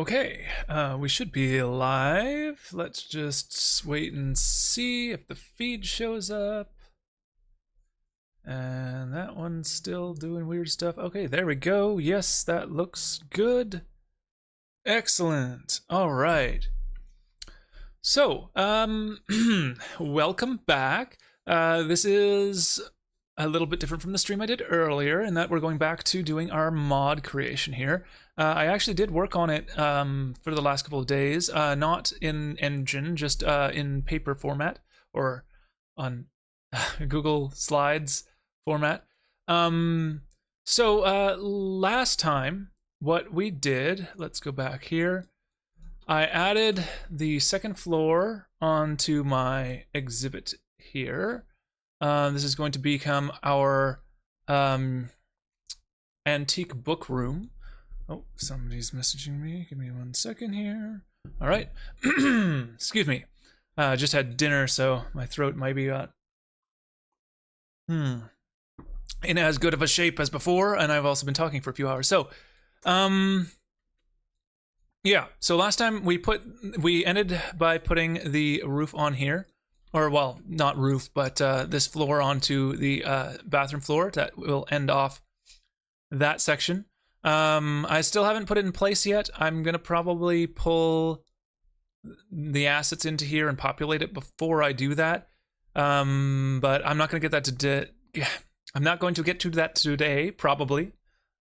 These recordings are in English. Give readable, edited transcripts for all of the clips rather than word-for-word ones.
Okay, we should be live. Let's just wait and see if the feed shows up. And that one's still doing weird stuff. Okay, there we go. Yes, that looks good. Excellent. All right. So, welcome back. This is a little bit different from the stream I did earlier in that we're going back to doing our mod creation here. I actually did work on it for the last couple of days, not in Engine, just in paper format or on Google Slides format. Last time, what we did, let's go back here. I added the second floor onto my exhibit here. This is going to become our antique book room. Oh, somebody's messaging me. Give me 1 second here. All right. Excuse me. Just had dinner, so my throat might be in as good of a shape as before, and I've also been talking for a few hours. So, yeah. So last time we ended by putting the roof on here. Or, well, not roof, but this floor onto the bathroom floor. That will end off that section. I still haven't put it in place yet. I'm going to probably pull the assets into here and populate it before I do that. But I'm not going to get that today. I'm not going to get to that today, probably.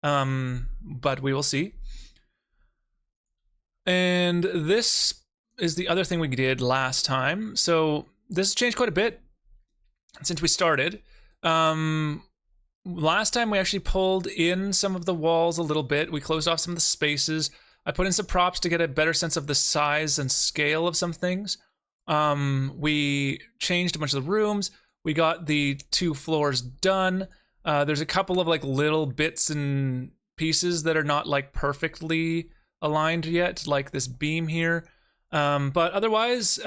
But we will see. And this is the other thing we did last time. So this has changed quite a bit since we started. Last time we actually pulled in some of the walls a little bit. We closed off some of the spaces. I put in some props to get a better sense of the size and scale of some things. We changed a bunch of the rooms. We got the 2 floors done. There's a couple of like little bits and pieces that are not like perfectly aligned yet, like this beam here. But otherwise,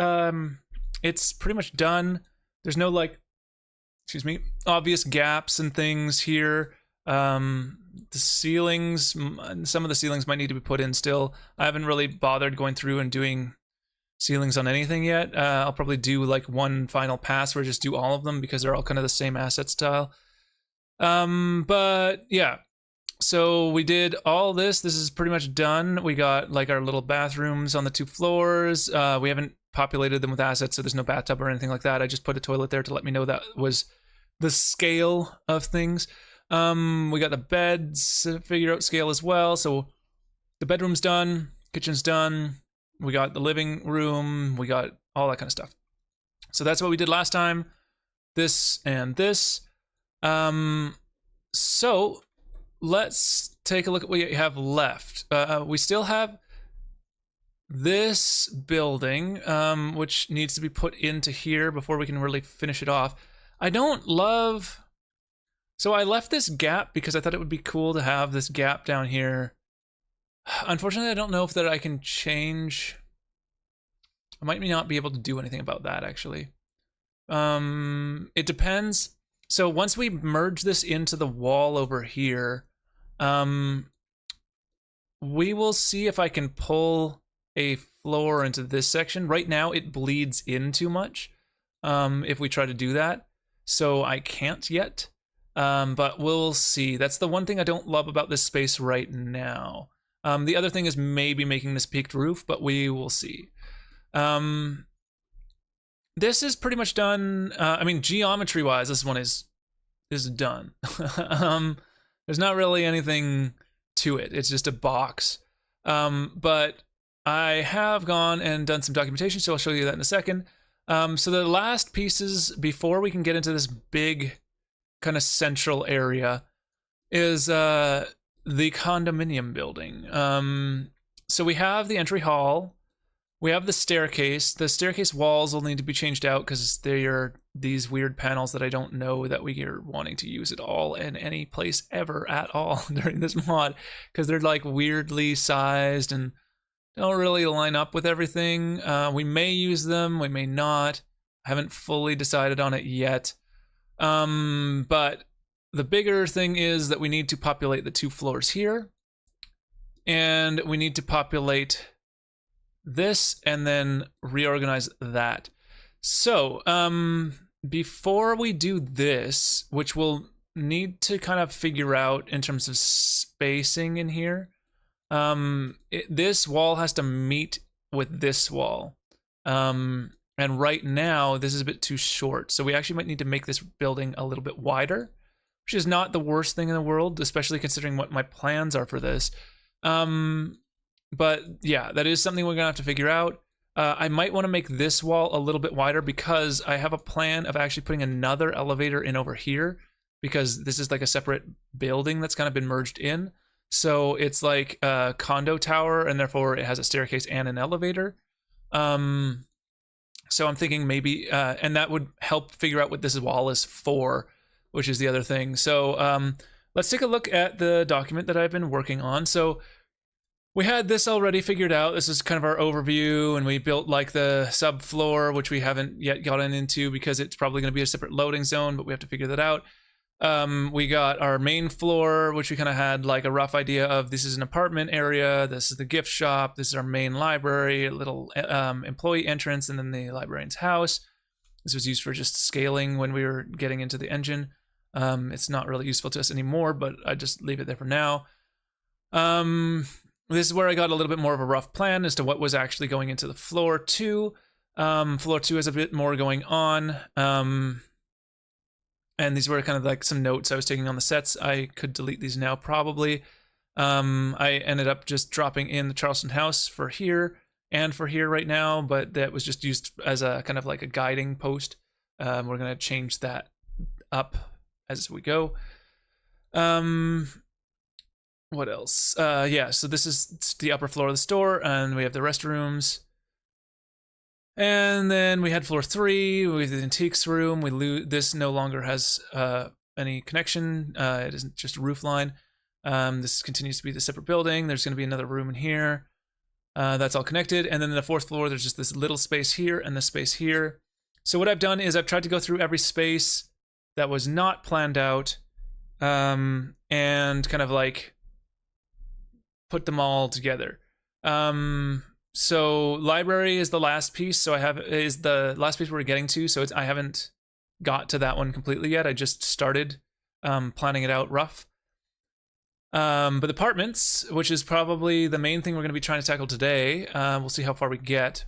it's pretty much done. There's no like, excuse me, obvious gaps and things here. The ceilings, some of the ceilings might need to be put in still. I haven't really bothered going through and doing ceilings on anything yet. I'll probably do like one final pass where I just do all of them because they're all kind of the same asset style. But yeah. So we did all this. This is pretty much done. We got like our little bathrooms on the 2 floors. We haven't populated them with assets, so there's no bathtub or anything like that. I just put a toilet there to let me know that was the scale of things. We got the beds figure out scale as well. So the bedroom's done, kitchen's done. We got the living room. We got all that kind of stuff. So that's what we did last time. This and this. So let's take a look at what we have left. We still have this building, which needs to be put into here before we can really finish it off. I don't love... So I left this gap because I thought it would be cool to have this gap down here. Unfortunately, I don't know if that I can change... I might not be able to do anything about that, actually. It depends. So once we merge this into the wall over here, we will see if I can pull a floor into this section. Right now it bleeds in too much if we try to do that, so I can't yet, but we'll see. That's the one thing I don't love about this space right now. The other thing is maybe making this peaked roof, but we will see. This is pretty much done. I mean, geometry wise, this one is done. There's not really anything to it. It's just a box. But I have gone and done some documentation, so I'll show you that in a second. So the last pieces before we can get into this big kind of central area is the condominium building. So we have the entry hall. We have the staircase. The staircase walls will need to be changed out because they are these weird panels that I don't know that we are wanting to use at all in any place ever at all during this mod, because they're like weirdly sized and don't really line up with everything. We may use them, we may not. I haven't fully decided on it yet. But the bigger thing is that we need to populate the 2 floors here. And we need to populate this and then reorganize that. So before we do this, which we'll need to kind of figure out in terms of spacing in here, this wall has to meet with this wall. And right now, this is a bit too short. So we actually might need to make this building a little bit wider, which is not the worst thing in the world, especially considering what my plans are for this. But yeah, that is something we're gonna have to figure out. I might want to make this wall a little bit wider because I have a plan of actually putting another elevator in over here, because this is like a separate building that's kind of been merged in. So it's like a condo tower, and therefore it has a staircase and an elevator. So I'm thinking maybe, and that would help figure out what this wall is for, which is the other thing. So let's take a look at the document that I've been working on. So we had this already figured out. This is kind of our overview, and we built like the subfloor, which we haven't yet gotten into because it's probably going to be a separate loading zone, but we have to figure that out. We got our main floor, which we kind of had like a rough idea of. This is an apartment area. This is the gift shop. This is our main library, a little employee entrance, and then the librarian's house. This was used for just scaling when we were getting into the engine. It's not really useful to us anymore, but I just leave it there for now. This is where I got a little bit more of a rough plan as to what was actually going into the floor 2. Floor 2 has a bit more going on. And these were kind of like some notes I was taking on the sets. I could delete these now probably. I ended up just dropping in the Charleston House for here and for here right now, but that was just used as a kind of like a guiding post. We're going to change that up as we go. What else? Yeah, so this is the upper floor of the store, and we have the restrooms. And then we had floor 3 with the antiques room. This no longer has any connection. It isn't just a roof line. This continues to be the separate building. There's going to be another room in here. That's all connected. And then in the 4th floor, there's just this little space here and this space here. So what I've done is I've tried to go through every space that was not planned out, and kind of like put them all together. So library is the last piece. So is the last piece we're getting to. So I haven't got to that one completely yet. I just started planning it out rough. But apartments, which is probably the main thing we're going to be trying to tackle today. We'll see how far we get.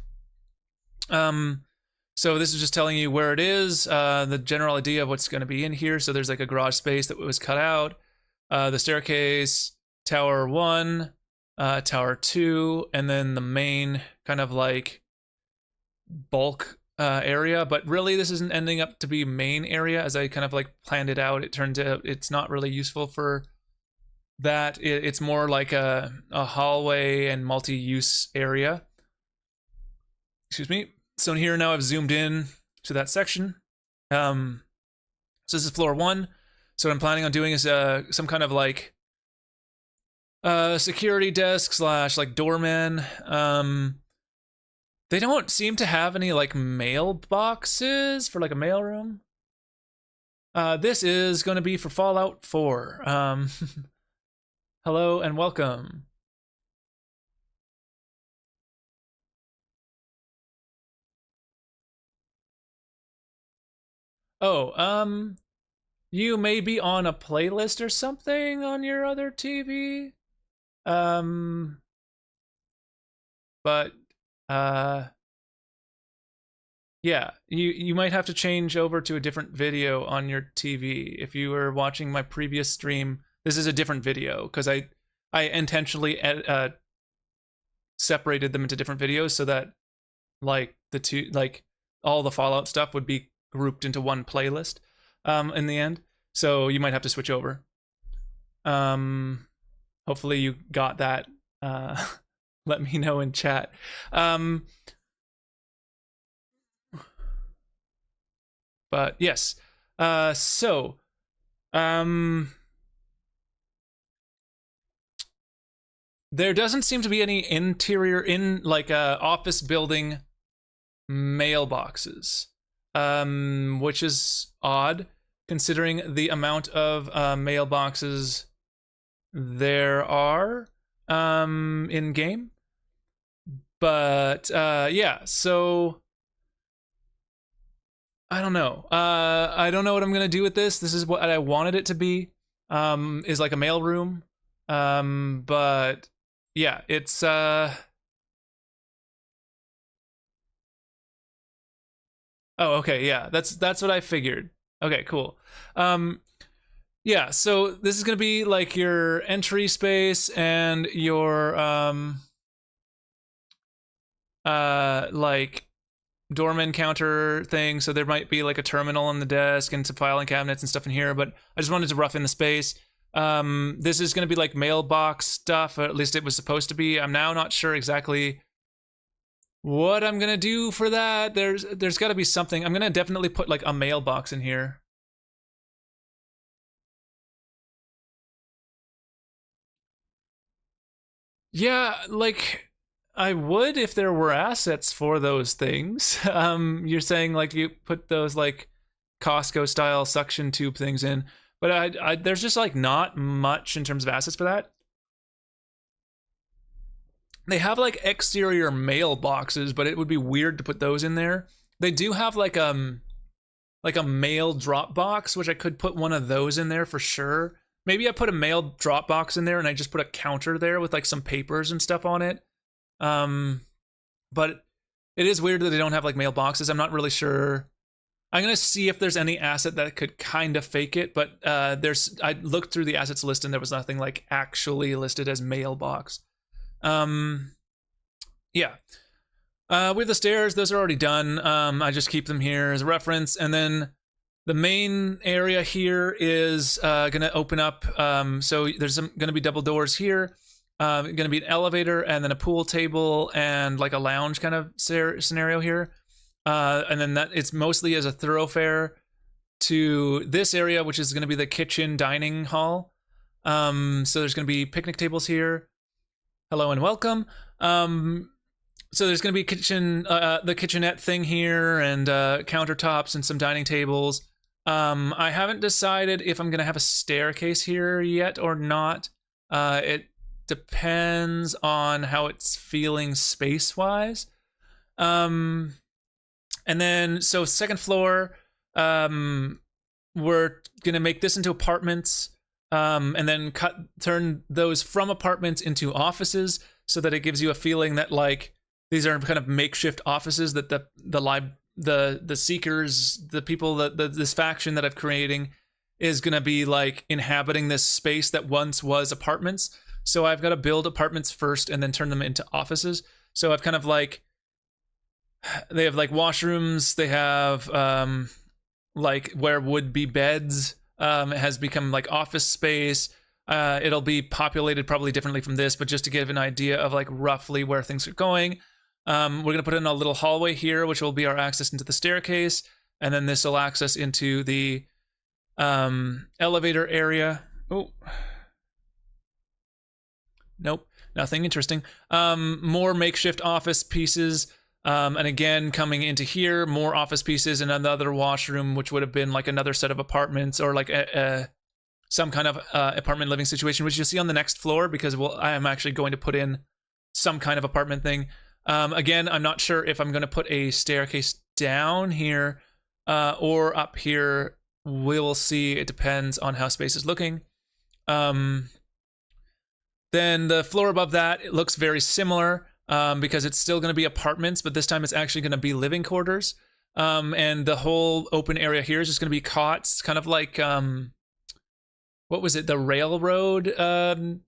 So this is just telling you where it is, the general idea of what's going to be in here. So there's like a garage space that was cut out, the staircase, tower 1, tower 2, and then the main kind of like bulk area. But really this isn't ending up to be main area as I kind of like planned it out. It turns out it's not really useful for that. It's more like a hallway and multi-use area. Excuse me. So in here now I've zoomed in to that section. So this is floor 1. So what I'm planning on doing is some kind of like security desk / like doorman. They don't seem to have any like mailboxes for like a mailroom. This is going to be for Fallout 4. Hello and welcome. Oh, you may be on a playlist or something on your other TV. But yeah, you might have to change over to a different video on your TV. If you were watching my previous stream, this is a different video because I intentionally separated them into different videos so that like the two, like all the Fallout stuff would be grouped into one playlist in the end. So you might have to switch over. Hopefully you got that. Let me know in chat. But yes, so there doesn't seem to be any interior in like office building mailboxes, which is odd considering the amount of mailboxes there are. in game. But yeah, so I don't know. I don't know what I'm gonna do with this. This is what I wanted it to be. Is like a mail room. But yeah, it's oh, okay, yeah. That's what I figured. Okay, cool. Yeah, so this is gonna be like your entry space and your like doorman counter thing. So there might be like a terminal on the desk and some filing cabinets and stuff in here, but I just wanted to rough in the space. This is gonna be like mailbox stuff, or at least it was supposed to be. I'm now not sure exactly what I'm gonna do for that. There's gotta be something. I'm gonna definitely put like a mailbox in here. Yeah, like I would if there were assets for those things. You're saying like you put those like Costco style suction tube things in, but there's just like not much in terms of assets for that. They have like exterior mailboxes, but it would be weird to put those in there. They do have like a mail drop box, which I could put one of those in there for sure. Maybe I put a mail drop box in there and I just put a counter there with like some papers and stuff on it. But it is weird that they don't have like mailboxes. I'm not really sure. I'm gonna see if there's any asset that could kind of fake it, but I looked through the assets list and there was nothing like actually listed as mailbox. Yeah. With the stairs, those are already done. I just keep them here as a reference, and then the main area here is gonna open up. So there's gonna be double doors here. Gonna be an elevator and then a pool table and like a lounge kind of scenario here. And then that it's mostly as a thoroughfare to this area, which is gonna be the kitchen dining hall. So there's gonna be picnic tables here. Hello and welcome. So there's gonna be kitchen, the kitchenette thing here, and countertops and some dining tables. I haven't decided if I'm gonna have a staircase here yet or not. It depends on how it's feeling space-wise. And then, so second floor, we're gonna make this into apartments, and then turn those from apartments into offices, so that it gives you a feeling that like these are kind of makeshift offices that the seekers, the people that this faction that I'm creating is gonna be like inhabiting this space that once was apartments. So I've got to build apartments first and then turn them into offices. So I've kind of like, they have like washrooms, they have like where would be beds, it has become like office space. It'll be populated probably differently from this, but just to give an idea of like roughly where things are going. We're gonna put in a little hallway here, which will be our access into the staircase, and then this will access into the elevator area. Oh, nope, nothing interesting. More makeshift office pieces, and again coming into here, more office pieces and another washroom, which would have been like another set of apartments or like some kind of apartment living situation, which you'll see on the next floor, because I am actually going to put in some kind of apartment thing. Again, I'm not sure if I'm going to put a staircase down here or up here. We'll see. It depends on how space is looking. Then the floor above that, it looks very similar because it's still going to be apartments, but this time it's actually going to be living quarters. And the whole open area here is just going to be cots, kind of like, what was it? The railroad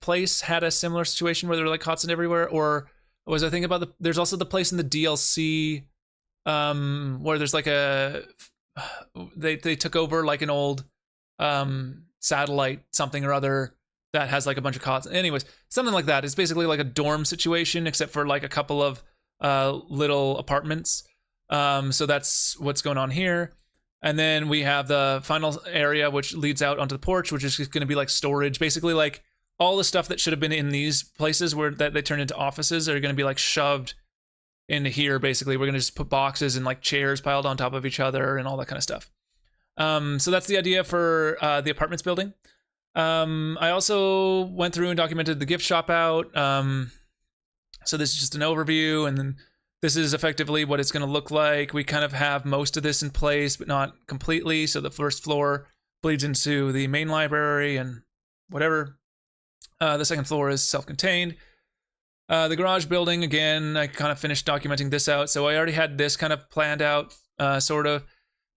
place had a similar situation where there were like cots and everywhere, or was I thinking about there's also the place in the DLC where there's like they took over like an old satellite something or other that has like a bunch of cots. Anyways, something like that. It's basically like a dorm situation, except for like a couple of little apartments. So that's what's going on here. And then we have the final area, which leads out onto the porch, which is going to be like storage. Basically, like all the stuff that should have been in these places where that they turn into offices are going to be like shoved into here. Basically, we're going to just put boxes and like chairs piled on top of each other and all that kind of stuff. So that's the idea for the apartments building. I also went through and documented the gift shop out. So this is just an overview, and then this is effectively what it's going to look like. We kind of have most of this in place, but not completely. So the first floor bleeds into the main library and whatever. The second floor is self-contained. The garage building, again, I kind of finished documenting this out. So I already had this kind of planned out, sort of.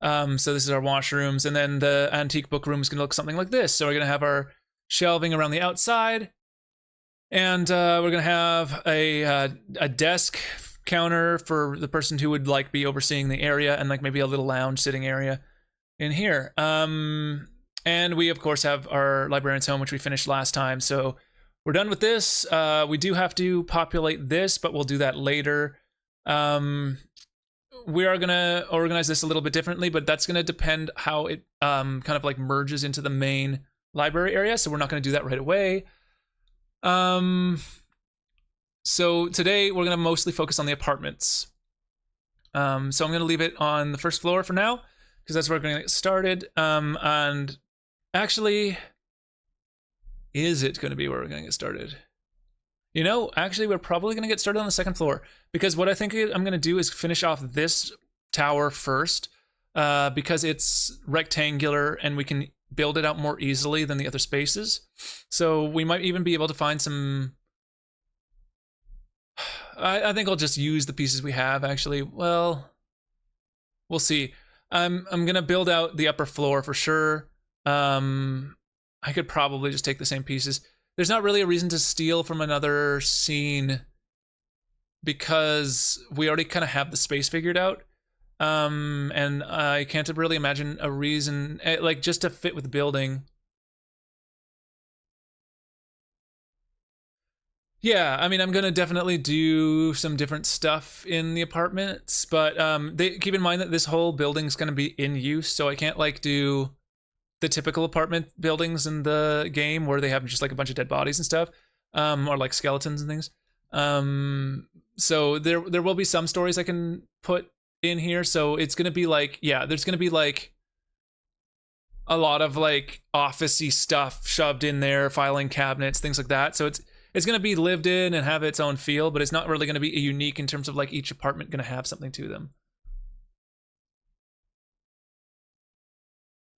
So this is our washrooms, and then the antique book room is going to look something like this. So we're going to have our shelving around the outside, and we're going to have a desk counter for the person who would like be overseeing the area, and like maybe a little lounge sitting area in here. And we of course have our librarian's home, which we finished last time. So we're done with this. We do have to populate this, but we'll do that later. We are gonna organize this a little bit differently, but that's gonna depend how it kind of like merges into the main library area. So we're not gonna do that right away. So today we're gonna mostly focus on the apartments. So I'm gonna leave it on the first floor for now, because that's where we're gonna get started. And actually, is it gonna be where we're gonna get started? You know, actually, we're probably going to get started on the second floor, because what I think I'm going to do is finish off this tower first, because it's rectangular and we can build it out more easily than the other spaces. So we might even be able to find some... I think I'll just use the pieces we have, actually. Well, we'll see. I'm going to build out the upper floor for sure. I could probably just take the same pieces. There's not really a reason to steal from another scene, because we already kind of have the space figured out. And I can't really imagine a reason, like, just to fit with the building. Yeah, I mean, I'm gonna definitely do some different stuff in the apartments, but keep in mind that this whole building's gonna be in use, so I can't like do the typical apartment buildings in the game where they have just like a bunch of dead bodies and stuff, or like skeletons and things. So there will be some stories I can put in here. So it's gonna be like, yeah, there's gonna be like a lot of like office-y stuff shoved in there, filing cabinets, things like that. So it's gonna be lived in and have its own feel, but it's not really gonna be unique in terms of like each apartment gonna have something to them.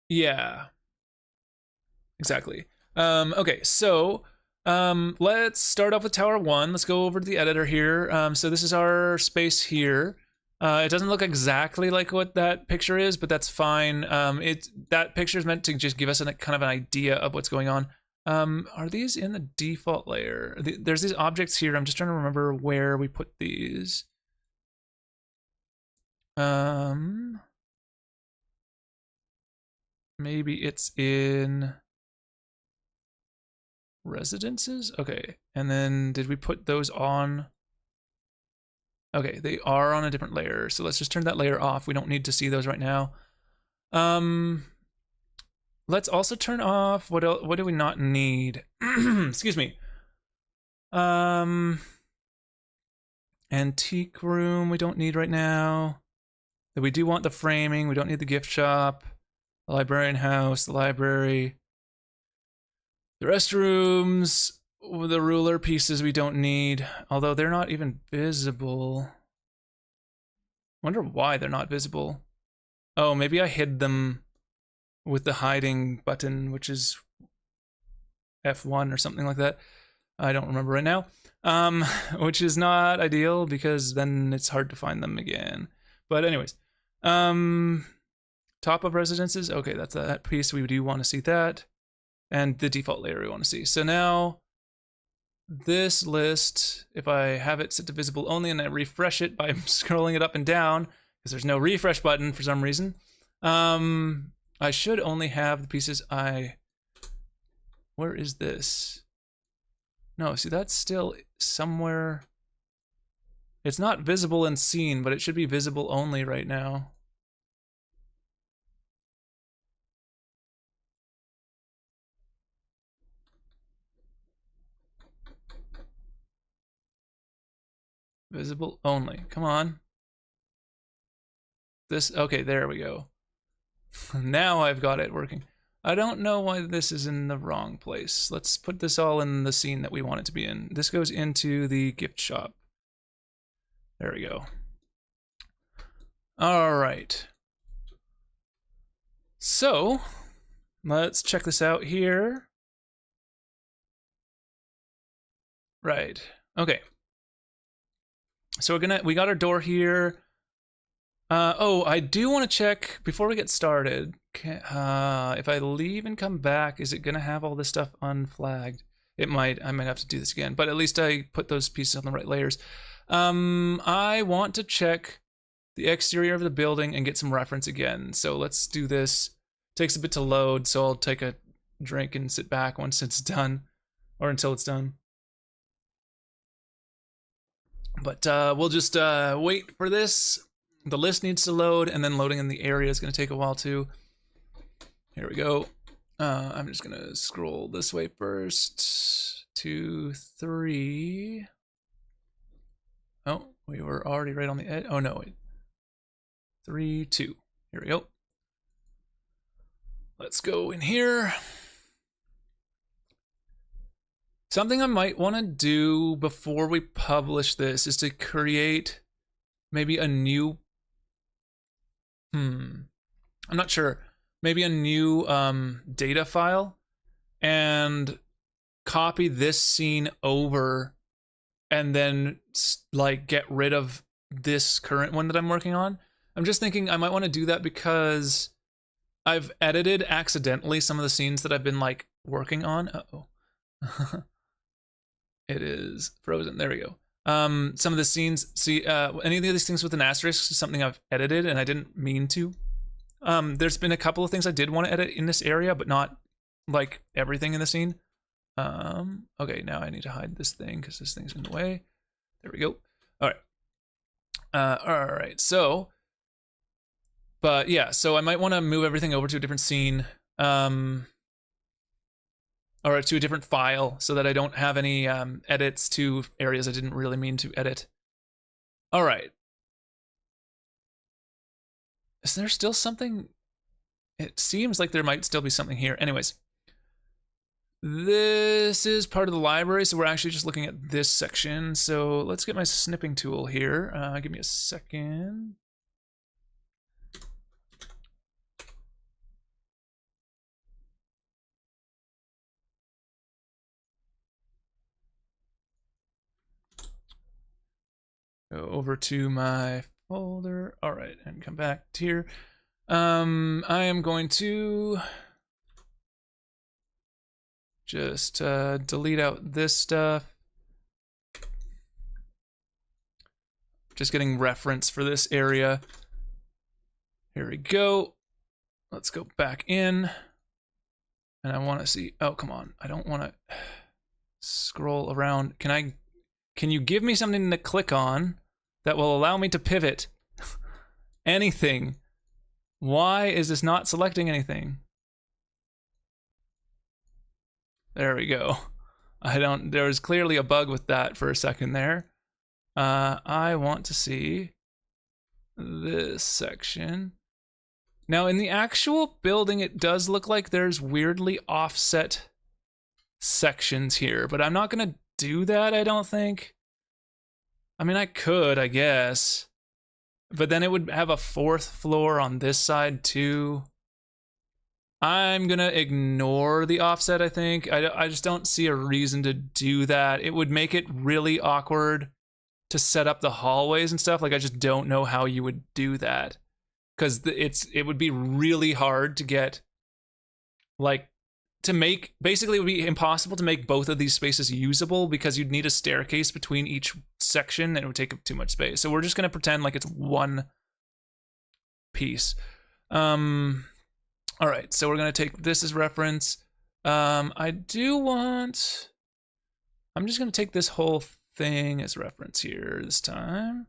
Yeah, exactly. Okay, so let's start off with Tower 1. Let's go over to the editor here. So this is our space here. It doesn't look exactly like what that picture is, but that's fine. That picture is meant to just give us kind of an idea of what's going on. Are these in the default layer? There's these objects here. I'm just trying to remember where we put these. Maybe it's in residences? Okay, and then did we put those on? Okay, they are on a different layer, so let's just turn that layer off. We don't need to see those right now. Let's also turn off, what do we not need? Excuse me. Antique room we don't need right now. We do want the framing, we don't need the gift shop. The librarian house, the library. The restrooms, the ruler pieces we don't need, although they're not even visible. Wonder why they're not visible. Oh, maybe I hid them with the hiding button, which is F1 or something like that. I don't remember right now. Which is not ideal, because then it's hard to find them again. But anyways, top of residences. Okay, that's that piece. We do want to see that. And the default layer we want to see. So now this list, if I have it set to visible only and I refresh it by scrolling it up and down, because there's no refresh button for some reason, I should only have the pieces where is this? No, see, that's still somewhere. It's not visible and seen, but it should be visible only right now. Visible only. Come on. This, okay, there we go. Now I've got it working. I don't know why this is in the wrong place. Let's put this all in the scene that we want it to be in. This goes into the gift shop. There we go. All right. So let's check this out here. Right. Okay. So we got our door here. Oh, I do want to check before we get started. If I leave and come back, is it gonna have all this stuff unflagged? It might. I might have to do this again, but at least I put those pieces on the right layers. I want to check the exterior of the building and get some reference again. So let's do this. It takes a bit to load, so I'll take a drink and sit back once it's done, or until it's done. But we'll just wait for this. The list needs to load, and then loading in the area is going to take a while too. Here we go. I'm just going to scroll this way first. 2, 3. Oh, we were already right on the edge. Oh, no, wait. 3, 2. Here we go. Let's go in here. Something I might want to do before we publish this is to create maybe a new... I'm not sure. Maybe a new data file and copy this scene over and then like get rid of this current one that I'm working on. I'm just thinking I might want to do that because I've edited accidentally some of the scenes that I've been like working on. Uh-oh. It is frozen. There we go. Some of the scenes, see, any of these things with an asterisk is something I've edited and I didn't mean to. There's been a couple of things I did want to edit in this area, but not like everything in the scene. Okay, now I need to hide this thing because this thing's in the way. There we go. All right. So, but yeah, so I might want to move everything over to a different scene, or to a different file so that I don't have any edits to areas I didn't really mean to edit. All right. Is there still something? It seems like there might still be something here. Anyways, this is part of the library, so we're actually just looking at this section. So let's get my snipping tool here. Give me a second. Go over to my folder. All right, and come back here. I am going to just delete out this stuff. Just getting reference for this area. Here we go. Let's go back in. And I want to see, oh, come on. I don't want to scroll around. Can you give me something to click on that will allow me to pivot? Anything. Why is this not selecting anything? There we go. There was clearly a bug with that for a second there. I want to see this section. Now in the actual building, it does look like there's weirdly offset sections here, but I'm not gonna do that, I don't think. I mean, I could, I guess. But then it would have a 4th floor on this side too. I'm gonna ignore the offset, I think. I just don't see a reason to do that. It would make it really awkward to set up the hallways and stuff. Like, I just don't know how you would do that. Because it would be really hard to get, like, to make, basically it would be impossible to make both of these spaces usable because you'd need a staircase between each section and it would take up too much space. So we're just gonna pretend like it's one piece. All right, so we're gonna take this as reference. I'm just gonna take this whole thing as reference here this time.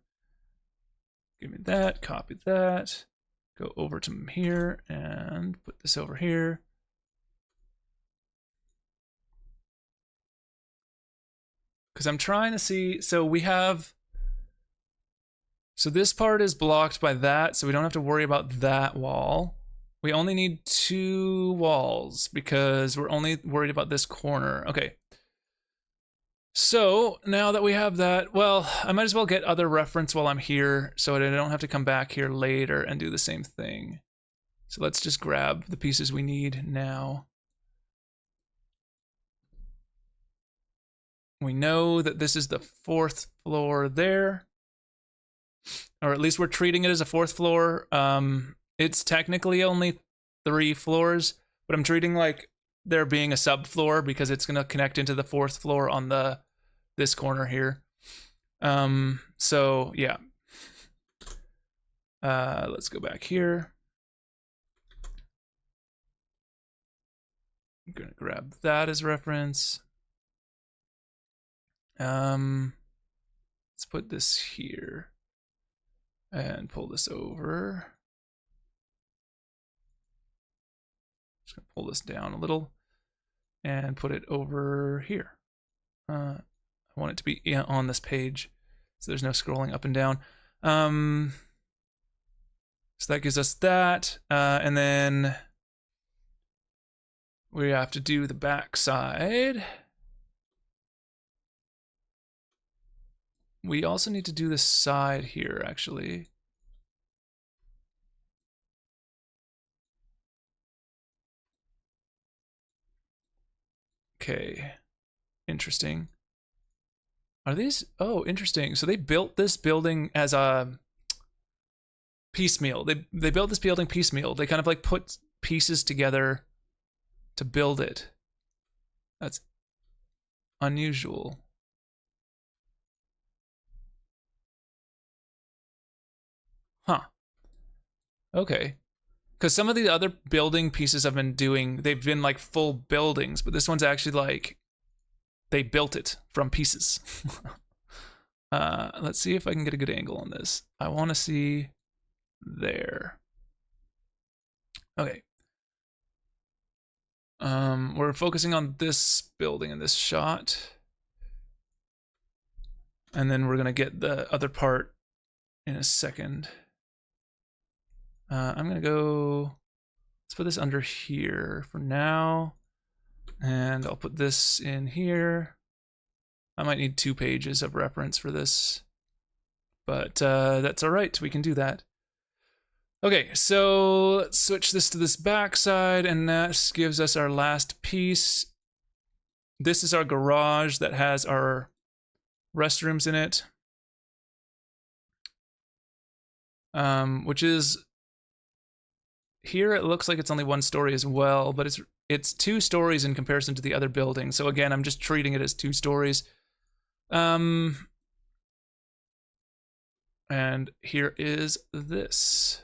Give me that, copy that, go over to here and put this over here. Because I'm trying to see, so this part is blocked by that, so we don't have to worry about that wall. We only need 2 walls because we're only worried about this corner. Okay. So now that we have that, well, I might as well get other reference while I'm here so that I don't have to come back here later and do the same thing. So let's just grab the pieces we need now. We know that this is the 4th floor there, or at least we're treating it as a 4th floor. It's technically only 3 floors, but I'm treating like there being a subfloor because it's going to connect into the 4th floor on this corner here. So yeah. Let's go back here. I'm going to grab that as reference. Let's put this here and pull this over. Just gonna pull this down a little and put it over here. I want it to be on this page so there's no scrolling up and down. So that gives us that, and then we have to do the back side. We also need to do the side here, actually. Okay, interesting. Are these? Oh, interesting. So they built this building as a piecemeal. They built this building piecemeal. They kind of like put pieces together to build it. That's unusual. Huh. Okay. Because some of the other building pieces I've been doing, they've been like full buildings, but this one's actually like they built it from pieces. Let's see if I can get a good angle on this. I want to see there. Okay. We're focusing on this building in this shot. And then we're going to get the other part in a second. I'm going to go, let's put this under here for now. And I'll put this in here. I might need 2 pages of reference for this, but that's all right. We can do that. Okay, so let's switch this to this back side, and that gives us our last piece. This is our garage that has our restrooms in it, which is here. It looks like it's only 1 story as well, but it's 2 stories in comparison to the other building. So again, I'm just treating it as 2 stories. And here is this.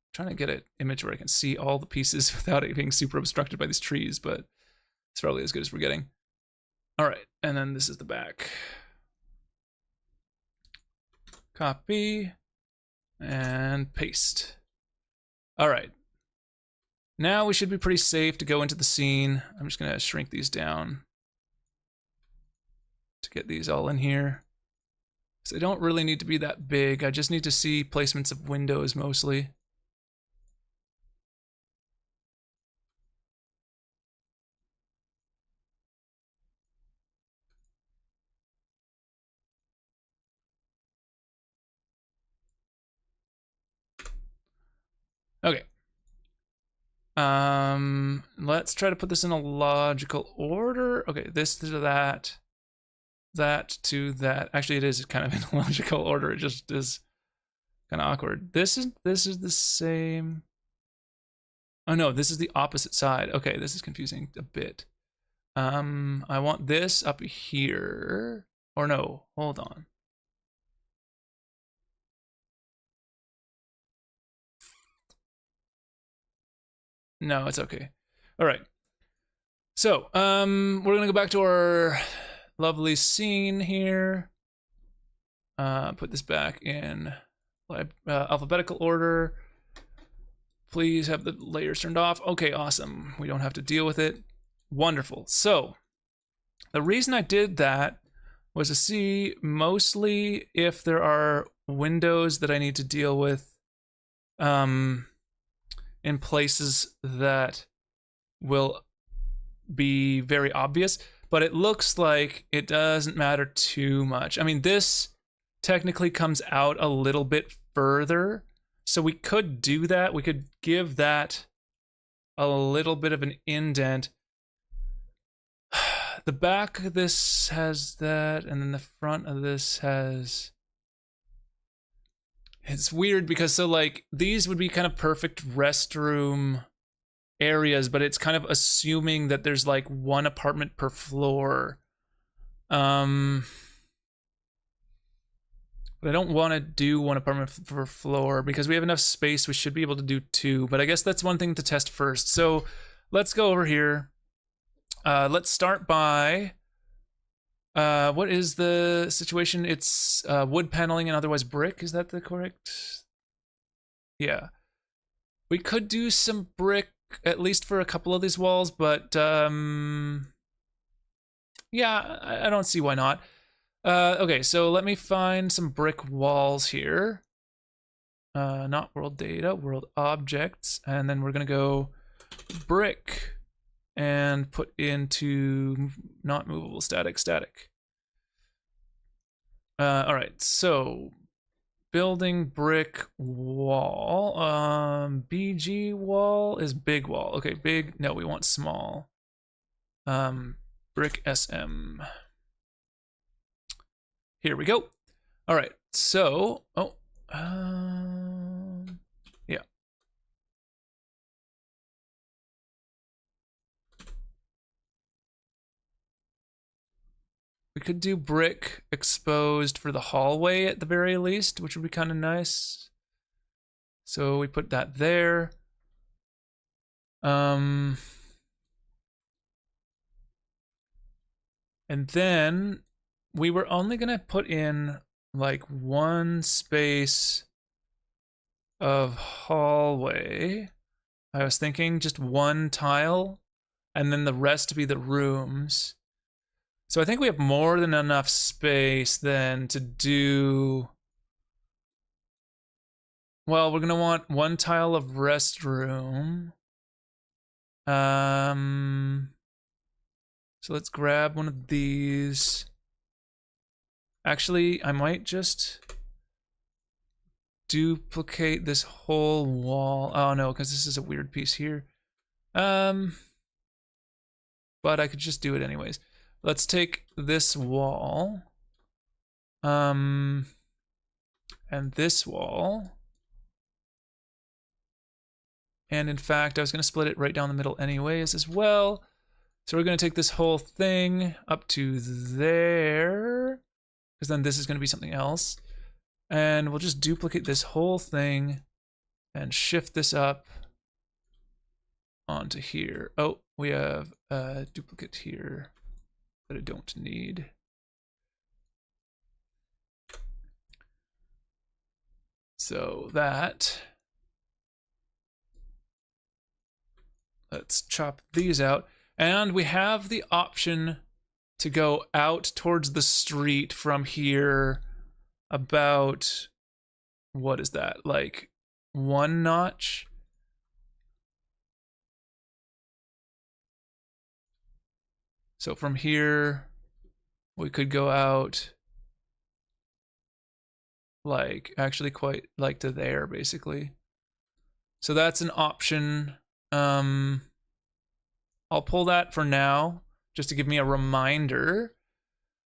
I'm trying to get an image where I can see all the pieces without it being super obstructed by these trees, but it's probably as good as we're getting. All right, and then this is the back. Copy and paste. All right. Now we should be pretty safe to go into the scene. I'm just gonna shrink these down to get these all in here. So they don't really need to be that big. I just need to see placements of windows mostly. Okay. Let's try to put this in a logical order. Okay, this to that, that to that. Actually, it is kind of in a logical order. It just is kind of awkward. This is the same. Oh no, this is the opposite side. Okay, this is confusing a bit. I want this up here. Or no, hold on. No, it's okay. All right. So, we're gonna go back to our lovely scene here. Put this back in alphabetical order. Please have the layers turned off. Okay, awesome. We don't have to deal with it. Wonderful. So, the reason I did that was to see mostly if there are windows that I need to deal with in places that will be very obvious, but it looks like it doesn't matter too much. I mean, this technically comes out a little bit further, so we could do that. We could give that a little bit of an indent. The back of this has that, and then the front of this has... It's weird because so like these would be kind of perfect restroom areas, but it's kind of assuming that there's like one apartment per floor. But I don't want to do one apartment per floor because we have enough space. We should be able to do two, but I guess that's one thing to test first. So let's go over here. Let's start by, what is the situation? It's wood paneling and otherwise brick. Is that the correct? Yeah. We could do some brick, at least for a couple of these walls, but yeah, I don't see why not. Okay, so let me find some brick walls here. Not world data, world objects, and then we're gonna go brick and put into not movable, static. All right, so building brick wall. BG wall is big wall. Okay, big. No, we want small. Brick SM. Here we go. All right, so yeah. We could do brick exposed for the hallway at the very least, which would be kind of nice. So we put that there. And then we were only gonna put in like one space of hallway. I was thinking just one tile and then the rest to be the rooms. So I think we have more than enough space then to do... Well, we're gonna want one tile of restroom. So let's grab one of these. Actually, I might just duplicate this whole wall. Oh no, because this is a weird piece here. But I could just do it anyways. Let's take this wall. And this wall. And in fact, I was gonna split it right down the middle anyways as well. So we're gonna take this whole thing up to there, because then this is gonna be something else. And we'll just duplicate this whole thing and shift this up onto here. Oh, we have a duplicate here that I don't need. So that, let's chop these out. And we have the option to go out towards the street from here about, what is that, like 1 notch? So from here, we could go out like actually quite like to there basically. So that's an option. I'll pull that for now, just to give me a reminder.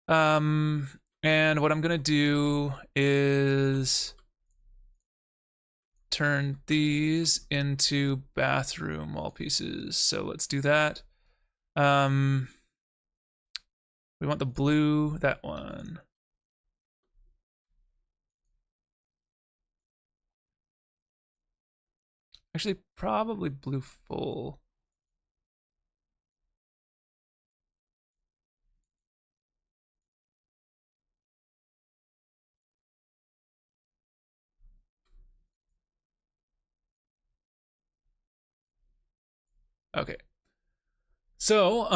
And what I'm gonna do is turn these into bathroom wall pieces. So let's do that. We want the blue, that one. Actually, probably blue full. Okay. So,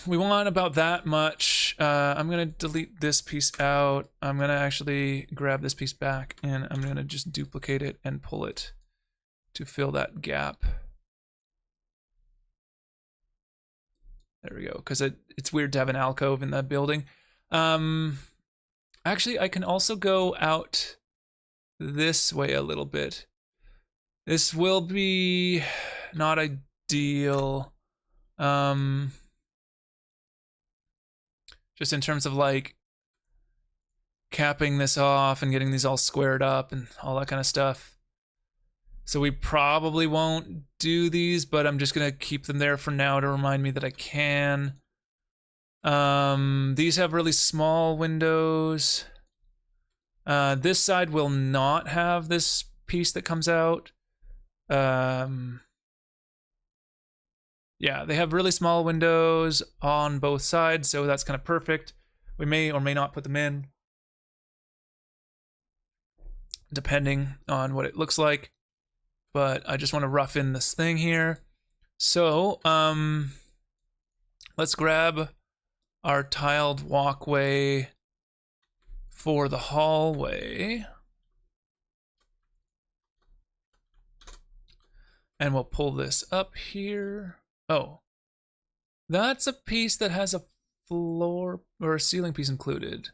we want about that much. I'm gonna delete this piece out. I'm gonna actually grab this piece back and I'm gonna just duplicate it and pull it to fill that gap. There we go, because it's weird to have an alcove in that building. Actually, I can also go out this way a little bit. This will be not ideal. Just in terms of like capping this off and getting these all squared up and all that kind of stuff. So we probably won't do these, but I'm just gonna keep them there for now to remind me that I can. These have really small windows. This side will not have this piece that comes out. Yeah, they have really small windows on both sides, so that's kind of perfect. We may or may not put them in, depending on what it looks like. But I just want to rough in this thing here. So, let's grab our tiled walkway for the hallway. And we'll pull this up here. Oh, that's a piece that has a floor or a ceiling piece included.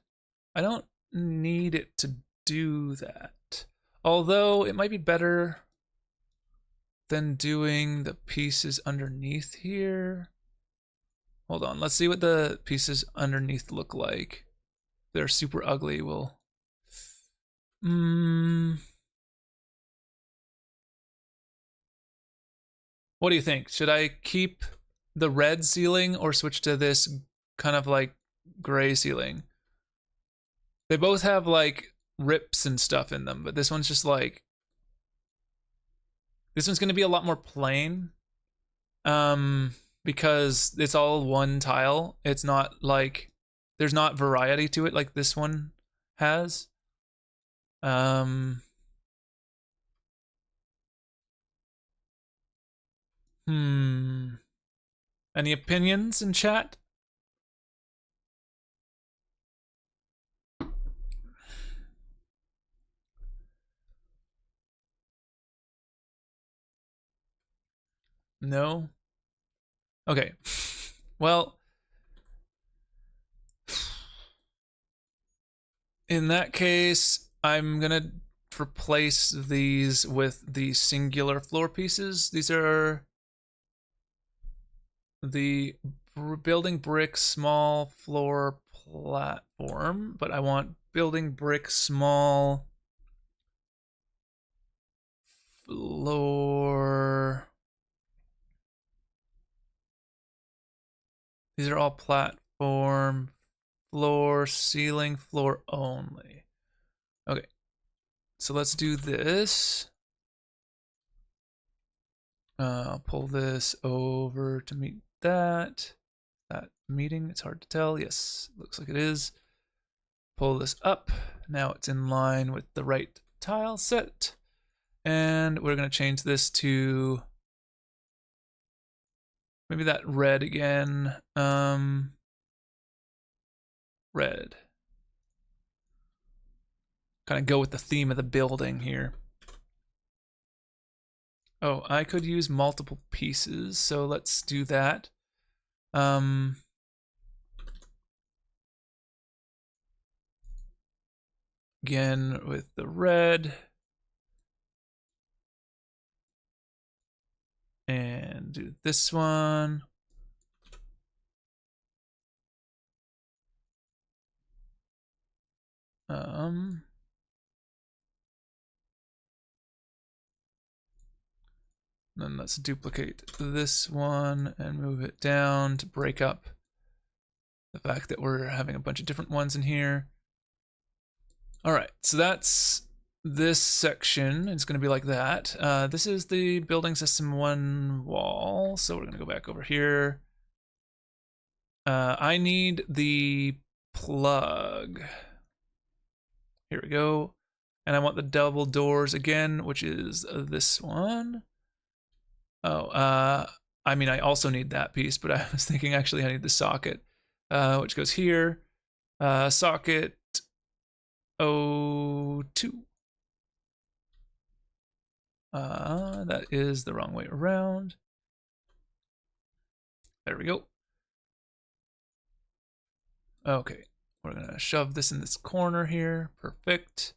I don't need it to do that. Although it might be better than doing the pieces underneath here. Hold on, let's see what the pieces underneath look like. They're super ugly. We'll... What do you think? Should I keep the red ceiling or switch to this kind of like gray ceiling? They both have like rips and stuff in them, but this one's just like... This one's going to be a lot more plain. Because it's all one tile. It's not like... There's not variety to it like this one has. Any opinions in chat? No? Okay. Well, in that case, I'm gonna replace these with the singular floor pieces. These are the building brick small floor platform, but I want building brick small floor. These are all platform, floor, ceiling, floor only. Okay, so let's do this. I'll pull this over to meet that. That meeting, it's hard to tell. Yes, looks like it is. Pull this up. Now it's in line with the right tile set. And we're going to change this to maybe that red again. Red. Kind of go with the theme of the building here. Oh, I could use multiple pieces, so let's do that. Again with the red. And do this one. Then let's duplicate this one and move it down to break up the fact that we're having a bunch of different ones in here. All right, so that's this section. It's going to be like that. This is the building system 1 wall. So we're going to go back over here. I need the plug. Here we go. And I want the double doors again, which is this one. Oh, I mean, I also need that piece, but I was thinking actually I need the socket, which goes here. Socket 02. That is the wrong way around. There we go. Okay, we're gonna shove this in this corner here. Perfect.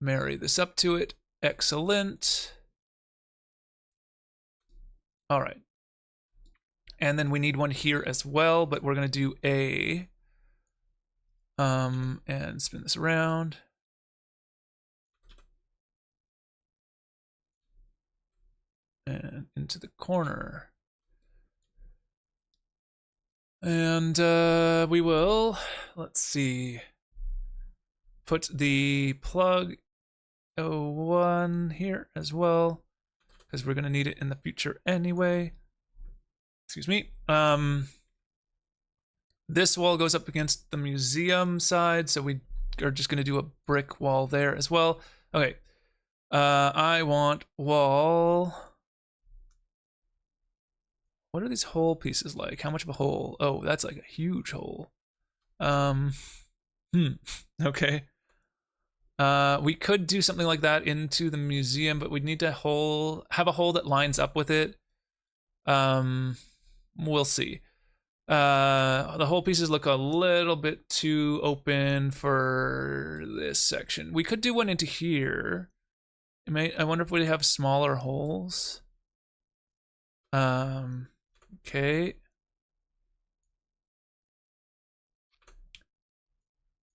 Marry this up to it. Excellent. All right. And then we need one here as well, but we're gonna do A. And spin this around. And into the corner. And we will, let's see, put the plug 01 here as well, because we're gonna need it in the future anyway. Excuse me. This wall goes up against the museum side, so we are just gonna do a brick wall there as well. Okay. I want wall. What are these hole pieces like? How much of a hole? Oh, that's like a huge hole. Okay. We could do something like that into the museum, but we'd need to have a hole that lines up with it. We'll see. The hole pieces look a little bit too open for this section. We could do one into here. I wonder if we have smaller holes. Okay.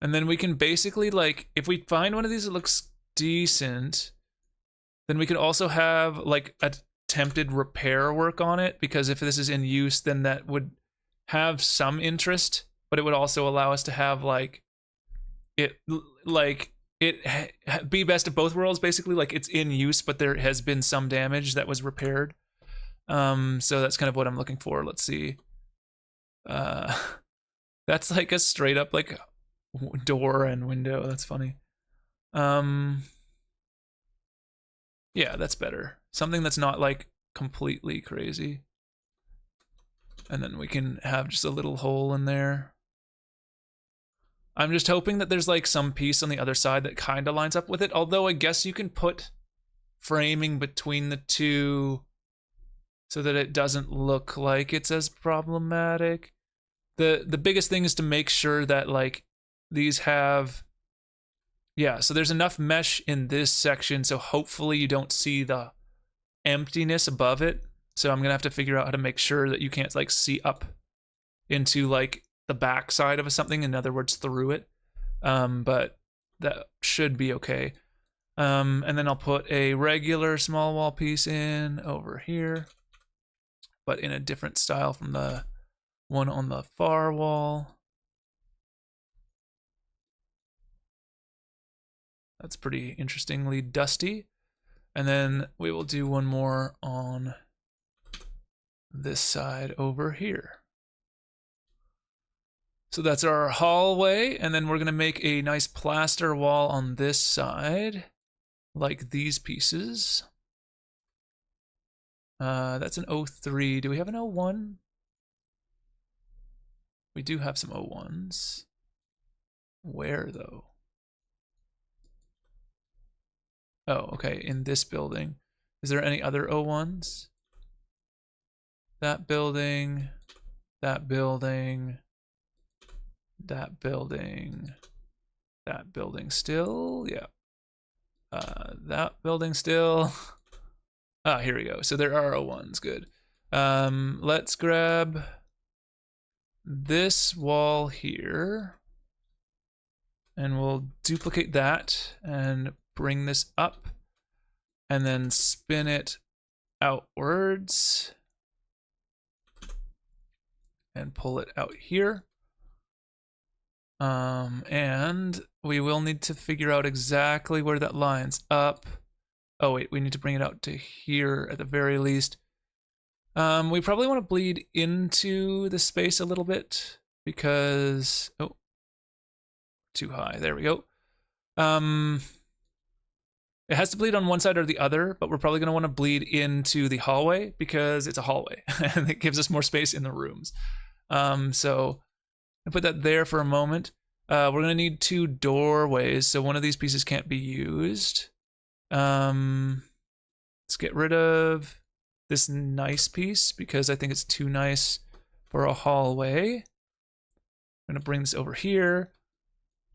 And then we can basically, like, if we find one of these that looks decent, then we could also have like attempted repair work on it, because if this is in use, then that would have some interest, but it would also allow us to have like it be best of both worlds, basically. Like, it's in use, but there has been some damage that was repaired. So that's kind of what I'm looking for. Let's see. That's like a straight up like door and window. That's funny. Yeah, that's better. Something that's not like completely crazy. And then we can have just a little hole in there. I'm just hoping that there's like some piece on the other side that kind of lines up with it. Although I guess you can put framing between the two so that it doesn't look like it's as problematic. The biggest thing is to make sure that like these have, yeah, so there's enough mesh in this section, so hopefully you don't see the emptiness above it. So I'm gonna have to figure out how to make sure that you can't like see up into like the back side of something, in other words, through it. But that should be okay. And then I'll put a regular small wall piece in over here, but in a different style from the one on the far wall. That's pretty interestingly dusty. And then we will do one more on this side over here. So that's our hallway, and then we're gonna make a nice plaster wall on this side, like these pieces. That's an 03. Do we have an 01? We do have some 01s. Where though? Oh, okay, in this building. Is there any other 01s? That building, that building, that building, that building still, yeah. That building still. Ah, here we go. So there are 01s, good. Let's grab this wall here, and we'll duplicate that and bring this up, and then spin it outwards and pull it out here. And we will need to figure out exactly where that lines up. Oh wait, we need to bring it out to here at the very least. We probably want to bleed into the space a little bit because, oh, too high, there we go. It has to bleed on one side or the other, but we're probably going to want to bleed into the hallway because it's a hallway and it gives us more space in the rooms. So I put that there for a moment. We're going to need 2 doorways, so one of these pieces can't be used. Let's get rid of this nice piece because I think it's too nice for a hallway. I'm gonna bring this over here.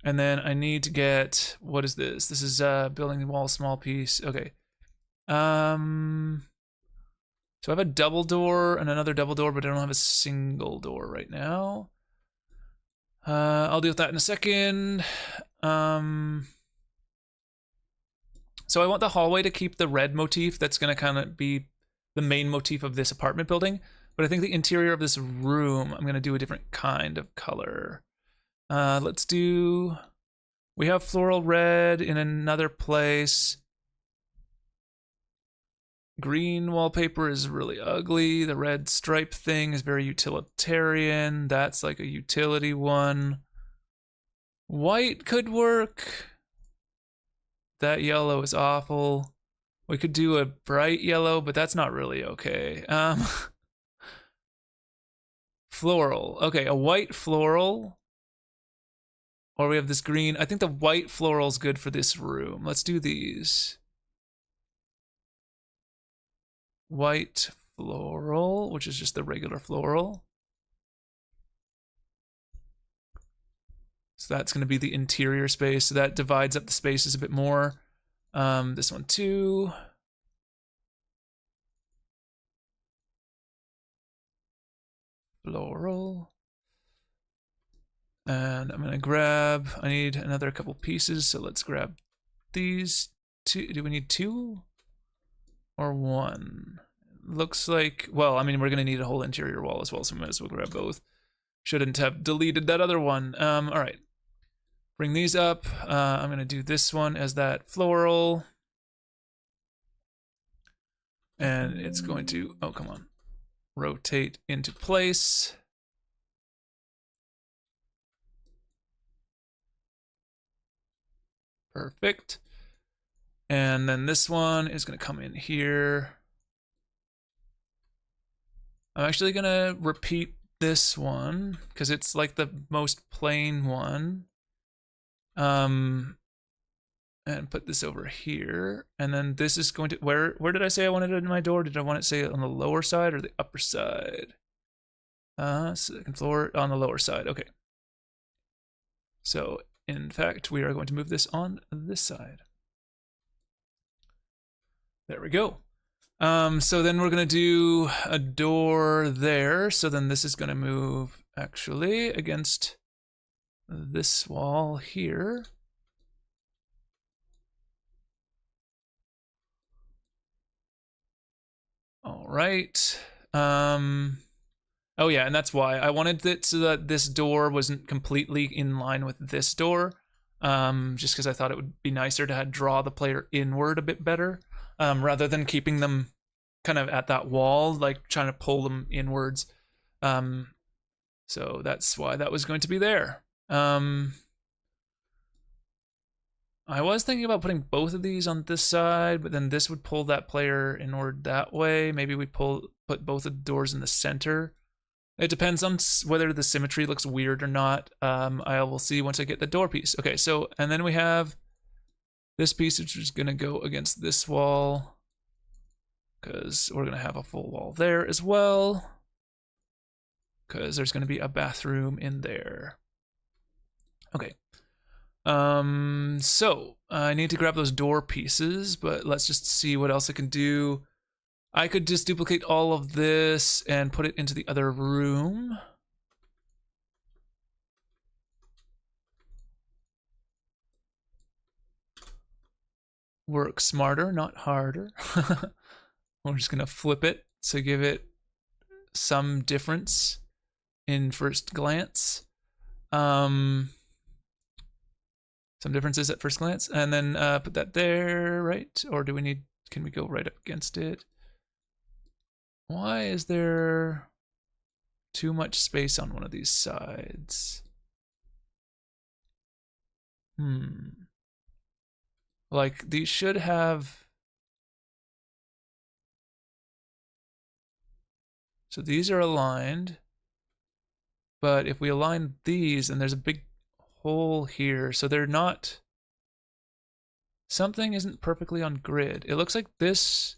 And then I need to get, what is this? This is building wall small piece. Okay. So I have a double door and another double door, but I don't have a single door right now. I'll deal with that in a second. So I want the hallway to keep the red motif. That's gonna kind of be the main motif of this apartment building. But I think the interior of this room, I'm gonna do a different kind of color. Let's do, we have floral red in another place. Green wallpaper is really ugly. The red stripe thing is very utilitarian. That's like a utility one. White could work. That yellow is awful. We could do a bright yellow, but that's not really okay. Floral. Okay, a white floral. Or we have this green. I think the white floral is good for this room. Let's do these. White floral, which is just the regular floral. So that's going to be the interior space. So that divides up the spaces a bit more. This one too. Floral. And I'm going to grab, I need another couple pieces. So let's grab these two. Do we need two or one? Looks like, well, I mean, we're going to need a whole interior wall as well. So we might as well grab both. Shouldn't have deleted that other one. All right. Bring these up. I'm going to do this one as that floral. And it's going to, oh, come on. Rotate into place. Perfect. And then this one is going to come in here. I'm actually going to repeat this one because it's like the most plain one. And put this over here. And then this is going to, where did I say I wanted it in my door? Did I want it, say, on the lower side or the upper side? Second floor on the lower side. Okay. So in fact, we are going to move this on this side. There we go. So then we're going to do a door there. So then this is going to move actually against this wall here. All right. Oh yeah, and that's why I wanted it so that this door wasn't completely in line with this door. Just because I thought it would be nicer to draw the player inward a bit better, rather than keeping them kind of at that wall, like trying to pull them inwards. So that's why that was going to be there. I was thinking about putting both of these on this side, but then this would pull that player inward that way. Maybe we put both of the doors in the center. It depends on whether the symmetry looks weird or not. I will see once I get the door piece. Okay, so, and then we have this piece, which is gonna go against this wall because we're gonna have a full wall there as well because there's gonna be a bathroom in there. Okay. So I need to grab those door pieces, but let's just see what else I can do. I could just duplicate all of this and put it into the other room. Work smarter, not harder. We're just gonna flip it to give it some difference in first glance. Some differences at first glance, and then put that there, right? Or do we need, can we go right up against it? Why is there too much space on one of these sides? Like these should have, so these are aligned, but if we align these, and there's a big hole here, so they're not something isn't perfectly on grid. It looks like this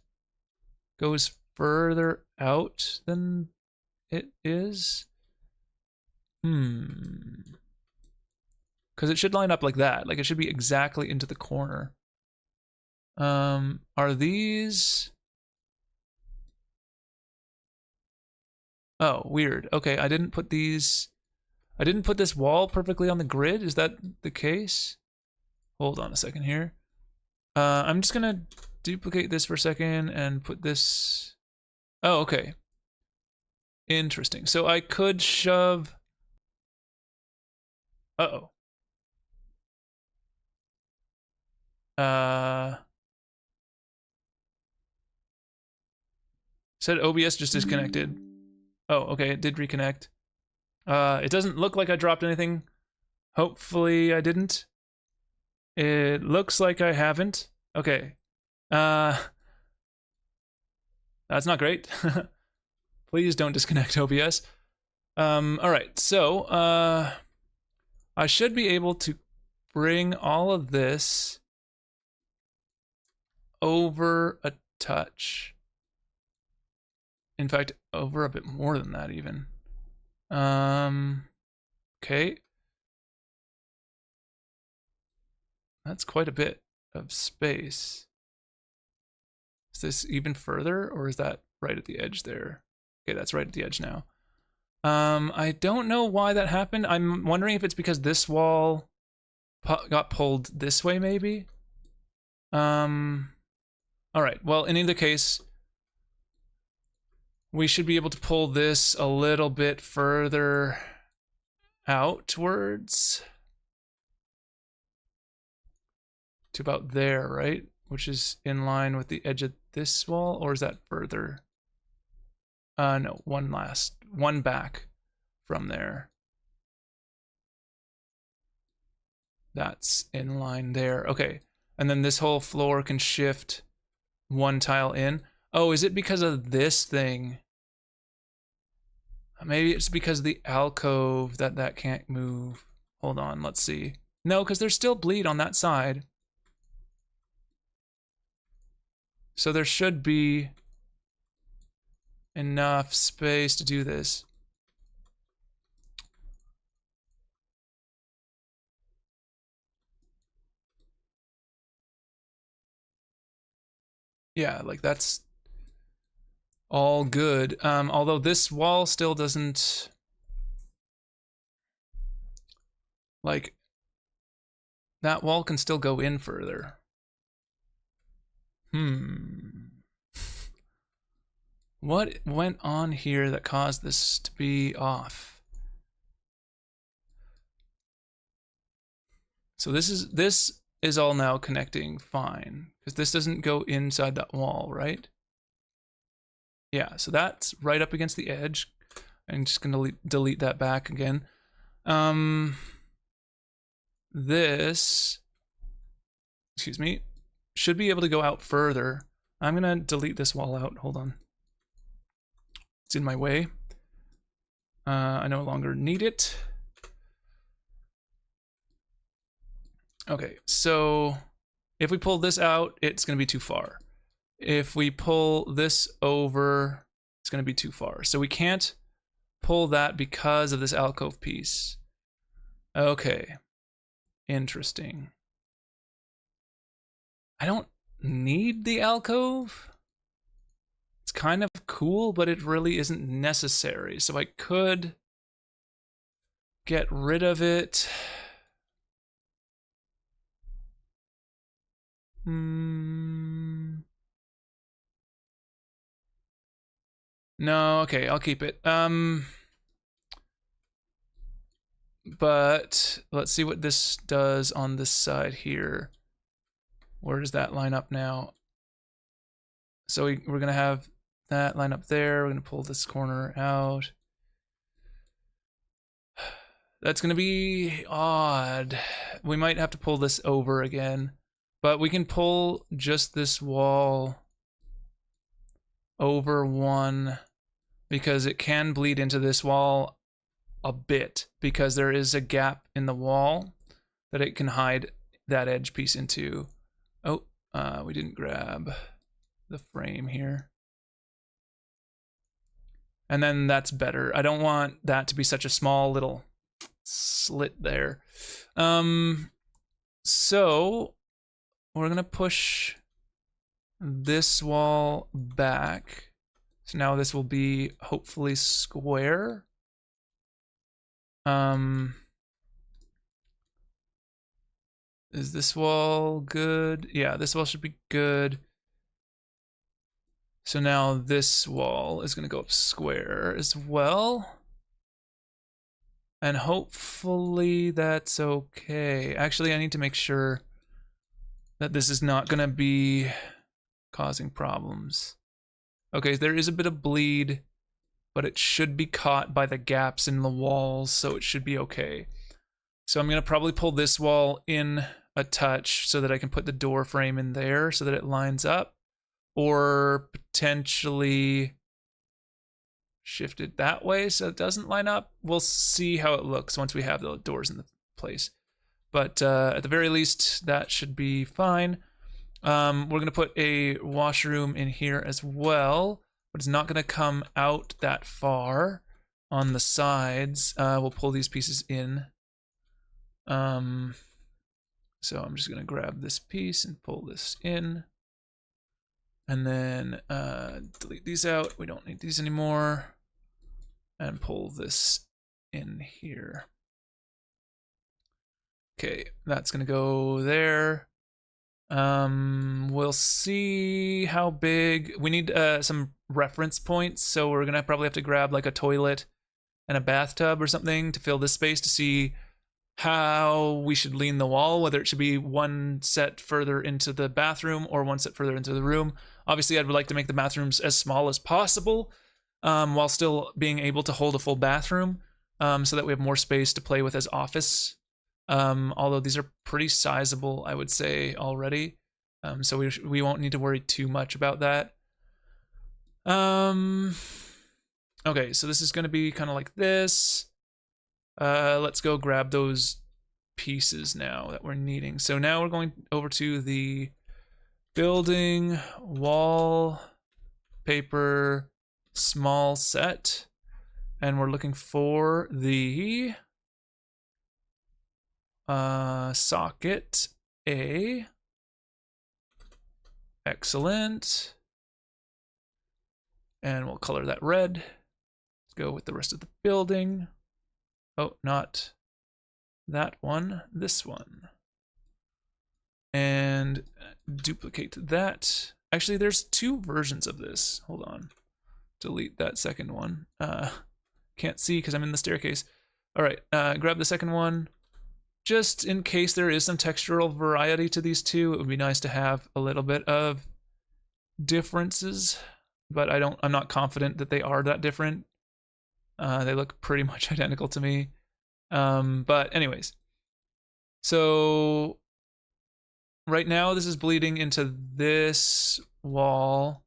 goes further out than it is. Because it should line up like that. Like it should be exactly into the corner. Are these... Oh, weird. Okay, I didn't put these... I didn't put this wall perfectly on the grid. Is that the case? Hold on a second here. I'm just gonna duplicate this for a second and put this... Oh, okay. Interesting. So I could shove... Uh-oh. Said OBS just disconnected. Oh, okay, it did reconnect. It doesn't look like I dropped anything. Hopefully I didn't. It looks like I haven't. Okay. That's not great. Please don't disconnect OBS. Alright, so, I should be able to bring all of this over a touch. In fact, over a bit more than that even. Okay. That's quite a bit of space. Is this even further, or is that right at the edge there? Okay, that's right at the edge now. I don't know why that happened. I'm wondering if it's because this wall got pulled this way, maybe? Alright, well, in either case, we should be able to pull this a little bit further outwards. To about there, right? Which is in line with the edge of this wall, or is that further? No, one back from there. That's in line there. Okay, and then this whole floor can shift one tile in. Oh, is it because of this thing? Maybe it's because of the alcove that can't move. Hold on, let's see. No, because there's still bleed on that side. So there should be enough space to do this. Yeah, like that's all good. Although this wall still doesn't... Like, that wall can still go in further. What went on here that caused this to be off? So this is all now connecting fine, because this doesn't go inside that wall, right? Yeah, so that's right up against the edge. I'm just gonna delete that back again. This, excuse me, should be able to go out further. I'm gonna delete this wall out, hold on. It's in my way. I no longer need it. Okay, so if we pull this out, it's gonna be too far. If we pull this over, it's gonna be too far. So we can't pull that because of this alcove piece. Okay, interesting. I don't need the alcove. It's kind of cool, but it really isn't necessary. So I could get rid of it. No, okay, I'll keep it. But let's see what this does on this side here. Where does that line up now? So we're gonna have that line up there. We're gonna pull this corner out. That's gonna be odd. We might have to pull this over again, but we can pull just this wall over one because it can bleed into this wall a bit because there is a gap in the wall that it can hide that edge piece into. Oh, we didn't grab the frame here. And then that's better. I don't want that to be such a small little slit there. So we're gonna push this wall back. So now this will be hopefully square. Is this wall good? Yeah, this wall should be good. So now this wall is gonna go up square as well. And hopefully that's okay. Actually, I need to make sure that this is not gonna be causing problems. Okay, there is a bit of bleed, but it should be caught by the gaps in the walls, so it should be okay. So I'm gonna probably pull this wall in a touch so that I can put the door frame in there so that it lines up, or potentially shift it that way so it doesn't line up. We'll see how it looks once we have the doors in the place. But at the very least, that should be fine. We're gonna put a washroom in here as well, but it's not gonna come out that far on the sides. We'll pull these pieces in. So I'm just gonna grab this piece and pull this in. And then delete these out. We don't need these anymore. And pull this in here. Okay, that's gonna go there. We'll see how big. We need some reference points, so we're gonna probably have to grab like a toilet and a bathtub or something to fill this space to see how we should lean the wall, whether it should be one set further into the bathroom or one set further into the room. Obviously, I'd like to make the bathrooms as small as possible, while still being able to hold a full bathroom, so that we have more space to play with as office. Although these are pretty sizable, I would say already, so we won't need to worry too much about that. Okay, so this is going to be kind of like this. Let's go grab those pieces now that we're needing. So now we're going over to the building wall paper small set, and we're looking for the socket A. Excellent. And we'll color that red. Let's go with the rest of the building. Oh, not that one, this one. And duplicate that. Actually, there's two versions of this. Hold on. Delete that second one. Can't see because I'm in the staircase. All right, grab the second one. Just in case there is some textural variety to these two, it would be nice to have a little bit of differences, but I'm not confident that they are that different. They look pretty much identical to me. But anyways, so right now this is bleeding into this wall,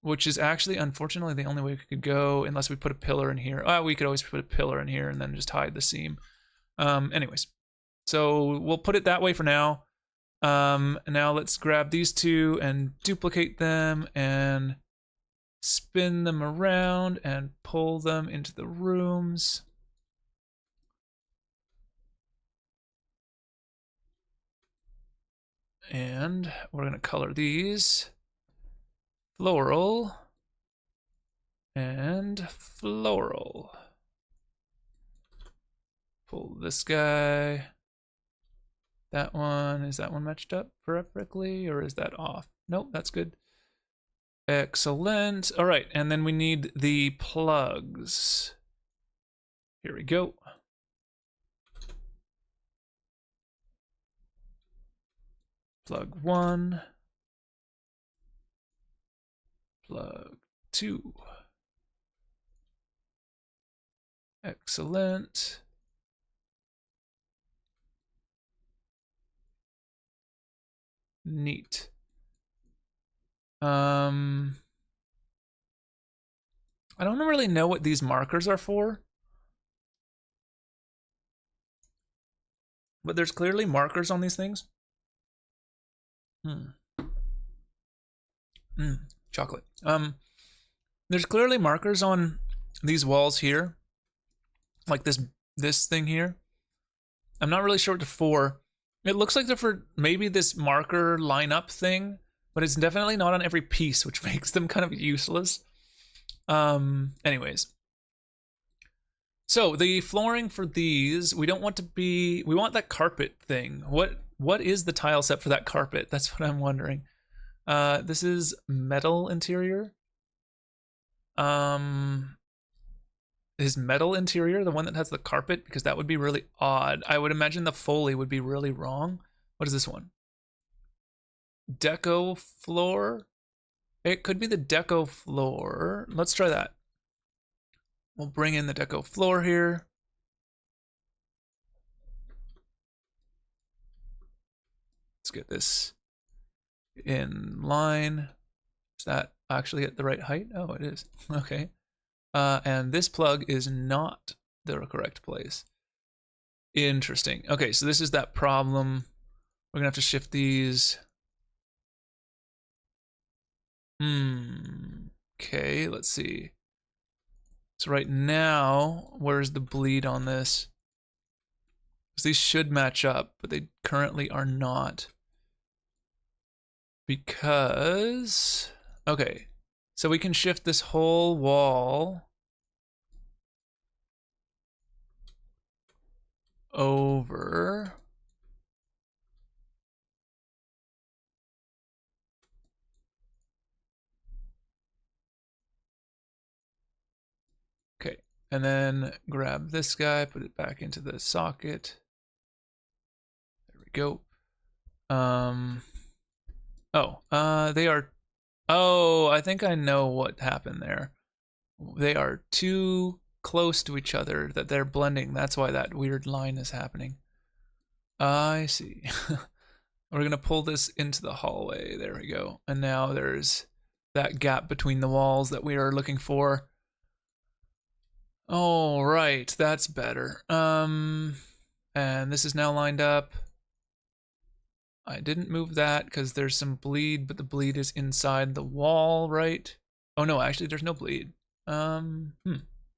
which is actually, unfortunately, the only way we could go, unless we put a pillar in here. We could always put a pillar in here and then just hide the seam. Anyways, so we'll put it that way for now. Now let's grab these two and duplicate them and spin them around and pull them into the rooms. And we're gonna color these floral and floral. Pull this guy. That one, is that one matched up perfectly or is that off? Nope, that's good. Excellent. All right, and then we need the plugs. Here we go. Plug 1. Plug 2. Excellent. Neat. I don't really know what these markers are for, but there's clearly markers on these things. Hmm. Chocolate. There's clearly markers on these walls here, like this thing here. I'm not really sure what they're for. It looks like they're for maybe this marker lineup thing, but it's definitely not on every piece, which makes them kind of useless. Anyways. So the flooring for these, we don't want to be, we want that carpet thing. What is the tile set for that carpet? That's what I'm wondering. This is metal interior. Is metal interior the one that has the carpet? Because that would be really odd. I would imagine the Foley would be really wrong. What is this one? Deco floor? It could be the deco floor. Let's try that. We'll bring in the deco floor here. Let's get this in line. Is that actually at the right height? Oh, it is. Okay. And this plug is not the correct place. Interesting. Okay, so this is that problem. We're gonna have to shift these. Okay, let's see. So right now, where's the bleed on this? Because these should match up, but they currently are not. Because, okay, so we can shift this whole wall over. Okay, and then grab this guy, put it back into the socket. There we go. They are, oh, I think I know what happened there. They are too close to each other that they're blending. That's why that weird line is happening. I see. We're gonna pull this into the hallway. There we go. And now there's that gap between the walls that we are looking for. All right, that's better. And this is now lined up. I didn't move that because there's some bleed, but the bleed is inside the wall, right? Oh no, actually there's no bleed. I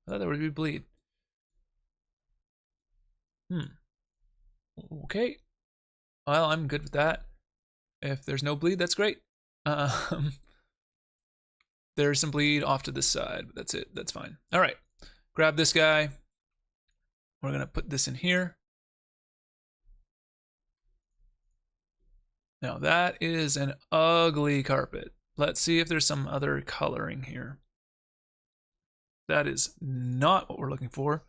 thought there would be bleed. Okay. Well, I'm good with that. If there's no bleed, that's great. There's some bleed off to this side, but that's it. That's fine. All right. Grab this guy. We're gonna put this in here. Now that is an ugly carpet. Let's see if there's some other coloring here. That is not what we're looking for.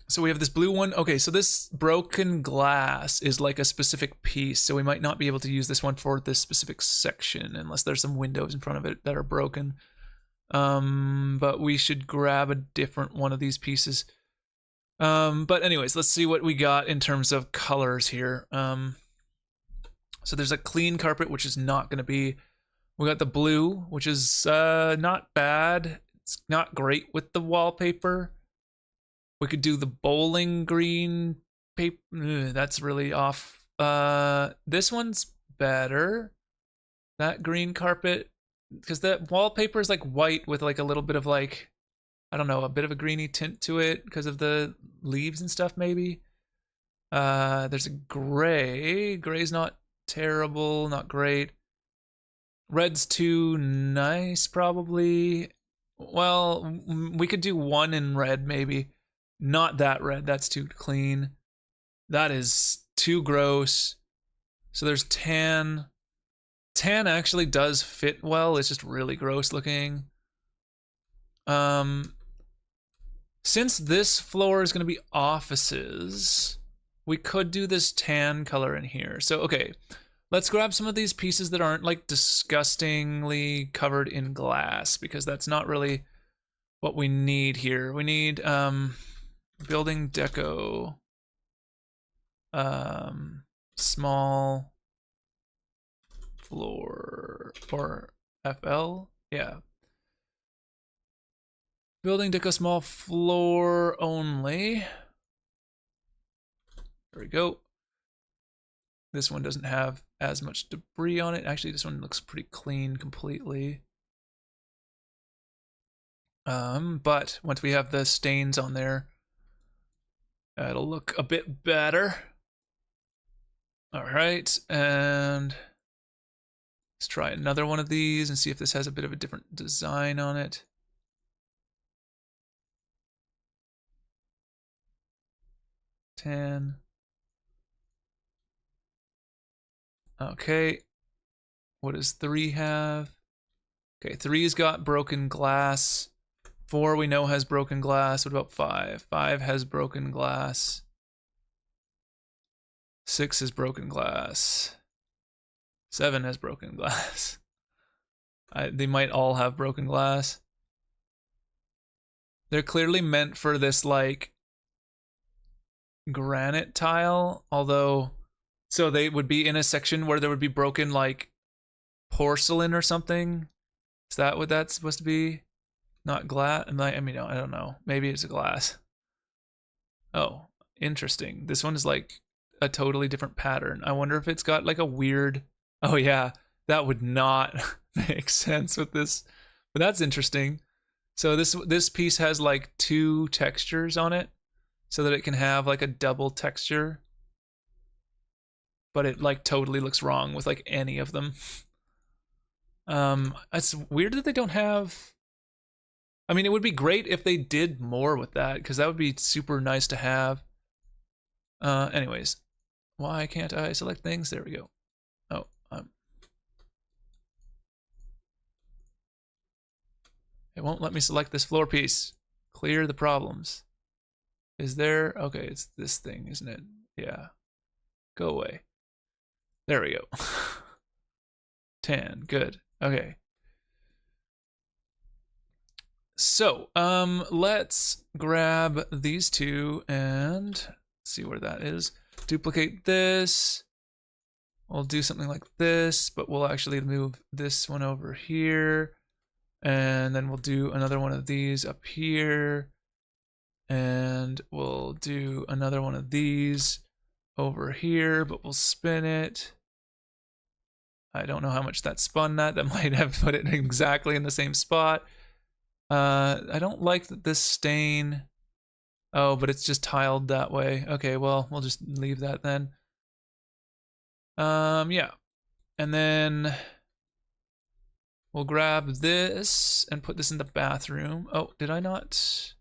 So we have this blue one. Okay, so this broken glass is like a specific piece, so we might not be able to use this one for this specific section unless there's some windows in front of it that are broken. But we should grab a different one of these pieces. But anyways, let's see what we got in terms of colors here. So there's a clean carpet, which is not going to be. We got the blue, which is not bad. It's not great with the wallpaper. We could do the bowling green paper. That's really off. This one's better. That green carpet, because the wallpaper is like white with like a little bit of like, I don't know, a bit of a greeny tint to it because of the leaves and stuff maybe. There's a gray. Gray's not terrible, not great. Red's too nice probably. Well, we could do one in red maybe. Not that red, that's too clean. That is too gross. So there's tan. Tan actually does fit well, it's just really gross looking. Since this floor is gonna be offices, we could do this tan color in here. So, okay, let's grab some of these pieces that aren't like disgustingly covered in glass because that's not really what we need here. We need, building deco, small floor or FL, yeah. Building deco small floor only. There we go. this one doesn't have as much debris on it. Actually, this one looks pretty clean completely. But once we have the stains on there, it'll look a bit better. All right, and let's try another one of these and see if this has a bit of a different design on it. Tan. Okay. What does 3 have? Okay, 3's got broken glass. 4 we know has broken glass. What about 5? 5 has broken glass. 6 is broken glass. 7 has broken glass. They might all have broken glass. They're clearly meant for this like granite tile, although so they would be in a section where there would be broken like porcelain or something. Is that what that's supposed to be? Not glass? I mean, no, I don't know. Maybe it's a glass. Oh, interesting. This one is like a totally different pattern. I wonder if it's got like a weird. Oh yeah, that would not make sense with this, but that's interesting. So this piece has like 2 textures on it, so that it can have like a double texture, but it like totally looks wrong with like any of them. It's weird that they don't have. I mean, it would be great if they did more with that, because that would be super nice to have. Anyways, why can't I select things? There we go. Oh, it won't let me select this floor piece. Clear the problems. Is there? Okay, it's this thing, isn't it? Yeah. Go away. There we go. 10. Good. Okay. So, let's grab these 2 and see where that is. Duplicate this. We'll do something like this, but we'll actually move this one over here. And then we'll do another one of these up here. And we'll do another one of these over here, but we'll spin it. I don't know how much that spun that. That might have put it exactly in the same spot. I don't like that this stain. Oh, but it's just tiled that way. Okay, well, we'll just leave that then. Yeah. And then we'll grab this and put this in the bathroom. Oh, did I not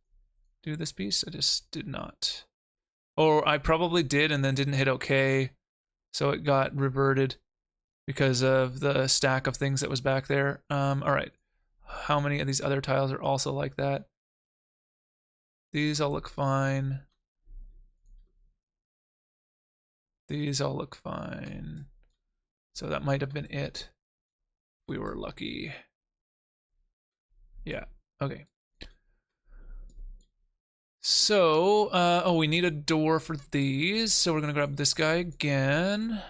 do this piece? I just did not. Or I probably did and then didn't hit OK. So it got reverted because of the stack of things that was back there. All right. How many of these other tiles are also like that? These all look fine. These all look fine. So that might have been it. We were lucky. Yeah, okay. So, oh, we need a door for these. So we're gonna grab this guy again.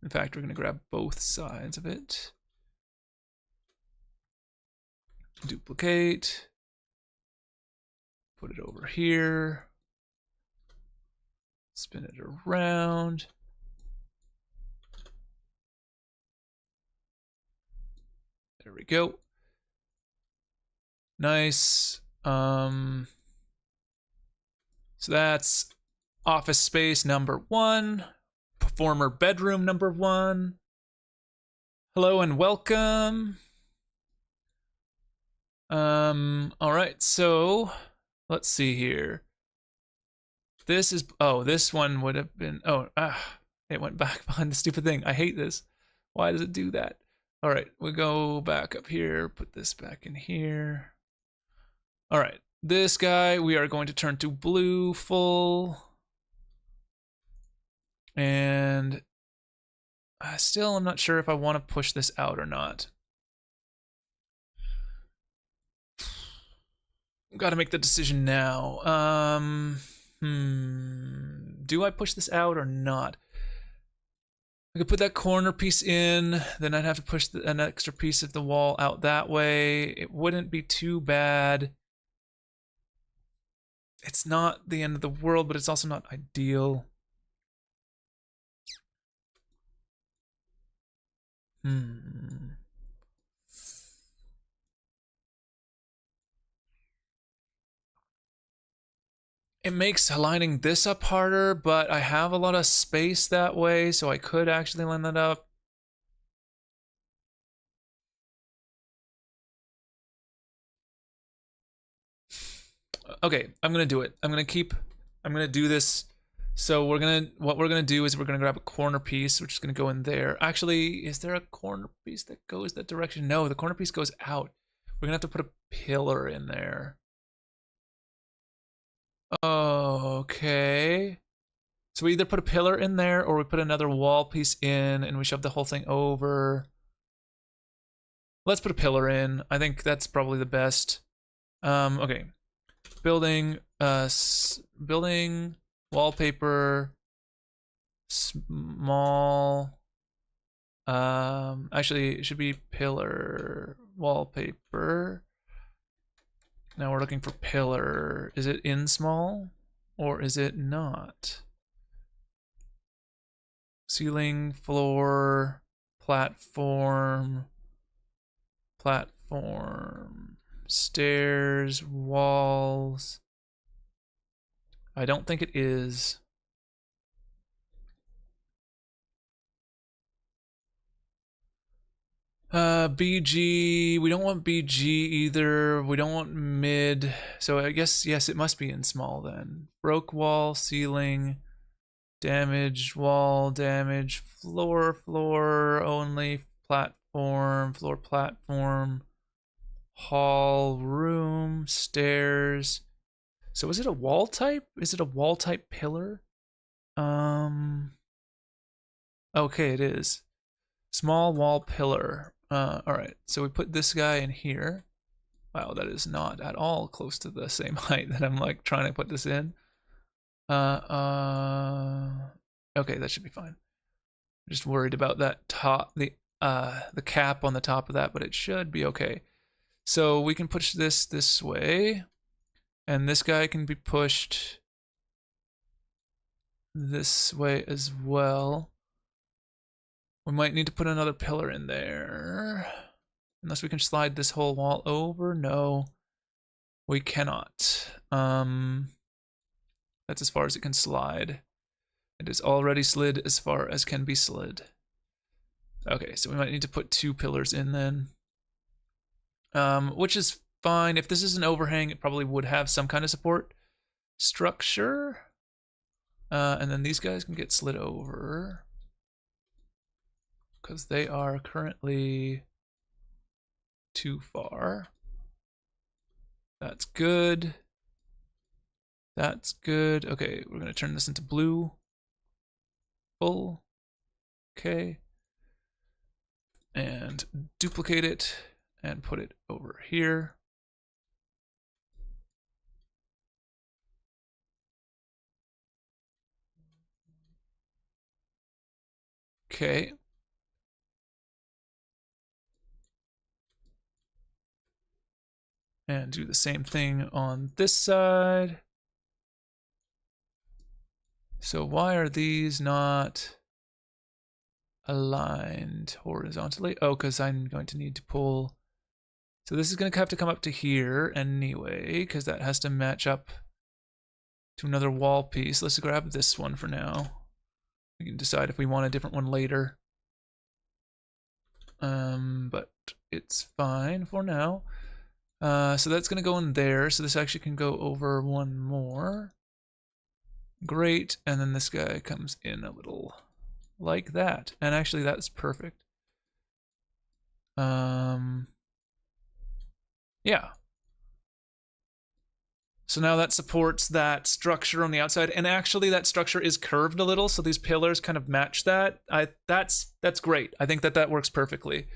In fact, we're gonna grab both sides of it. Duplicate. Put it over here. Spin it around. There we go. Nice. So that's office space number 1. Performer bedroom number 1. Hello and welcome. All right, so let's see here. This is, oh, this one would have been, it went back behind the stupid thing. I hate this. Why does it do that? All right, we'll go back up here, put this back in here. All right, this guy we are going to turn to blue full. And I still am not sure if I want to push this out or not. Got to make the decision now. Do I push this out or not? I could put that corner piece in, then I'd have to push an extra piece of the wall out that way. It wouldn't be too bad. It's not the end of the world, but it's also not ideal. It makes lining this up harder, but I have a lot of space that way, so I could actually line that up. Okay, I'm gonna do it. I'm gonna do this. So what we're gonna do is we're gonna grab a corner piece, which is gonna go in there. Actually, is there a corner piece that goes that direction? No, the corner piece goes out. We're gonna have to put a pillar in there. Okay. So we either put a pillar in there or we put another wall piece in and we shove the whole thing over. Let's put a pillar in. I think that's probably the best. Okay. Building, building, wallpaper, small. Actually, it should be pillar, wallpaper. Now we're looking for pillar. Is it in small or is it not? Ceiling, floor, platform, stairs, walls. I don't think it is. BG, we don't want BG either. We don't want mid. So I guess, yes, it must be in small then. Broke wall, ceiling, damage, wall, damage, floor only, platform, floor, platform, hall, room, stairs. So is it a wall type? Is it a wall type pillar? Okay, it is. Small wall pillar. All right, so we put this guy in here. Wow, that is not at all close to the same height that I'm like trying to put this in. Okay, that should be fine. I'm just worried about that top, the cap on the top of that, but it should be okay. So we can push this way, and this guy can be pushed this way as well. We might need to put another pillar in there. Unless we can slide this whole wall over. No, we cannot. That's as far as it can slide. It is already slid as far as can be slid. Okay, so we might need to put 2 pillars in then. Which is fine. If this is an overhang, it probably would have some kind of support structure. And then these guys can get slid over, because they are currently too far. That's good. That's good. Okay, we're going to turn this into blue. Full. Okay. And duplicate it and put it over here. Okay. And do the same thing on this side. So why are these not aligned horizontally? Oh, because I'm going to need to pull. So this is going to have to come up to here anyway, because that has to match up to another wall piece. Let's grab this one for now. We can decide if we want a different one later. But it's fine for now. So that's going to go in there. So this actually can go over one more. Great. And then this guy comes in a little like that. And actually that's perfect. Yeah. So now that supports that structure on the outside, and actually that structure is curved a little, so these pillars kind of match that. That's great. I think that works perfectly.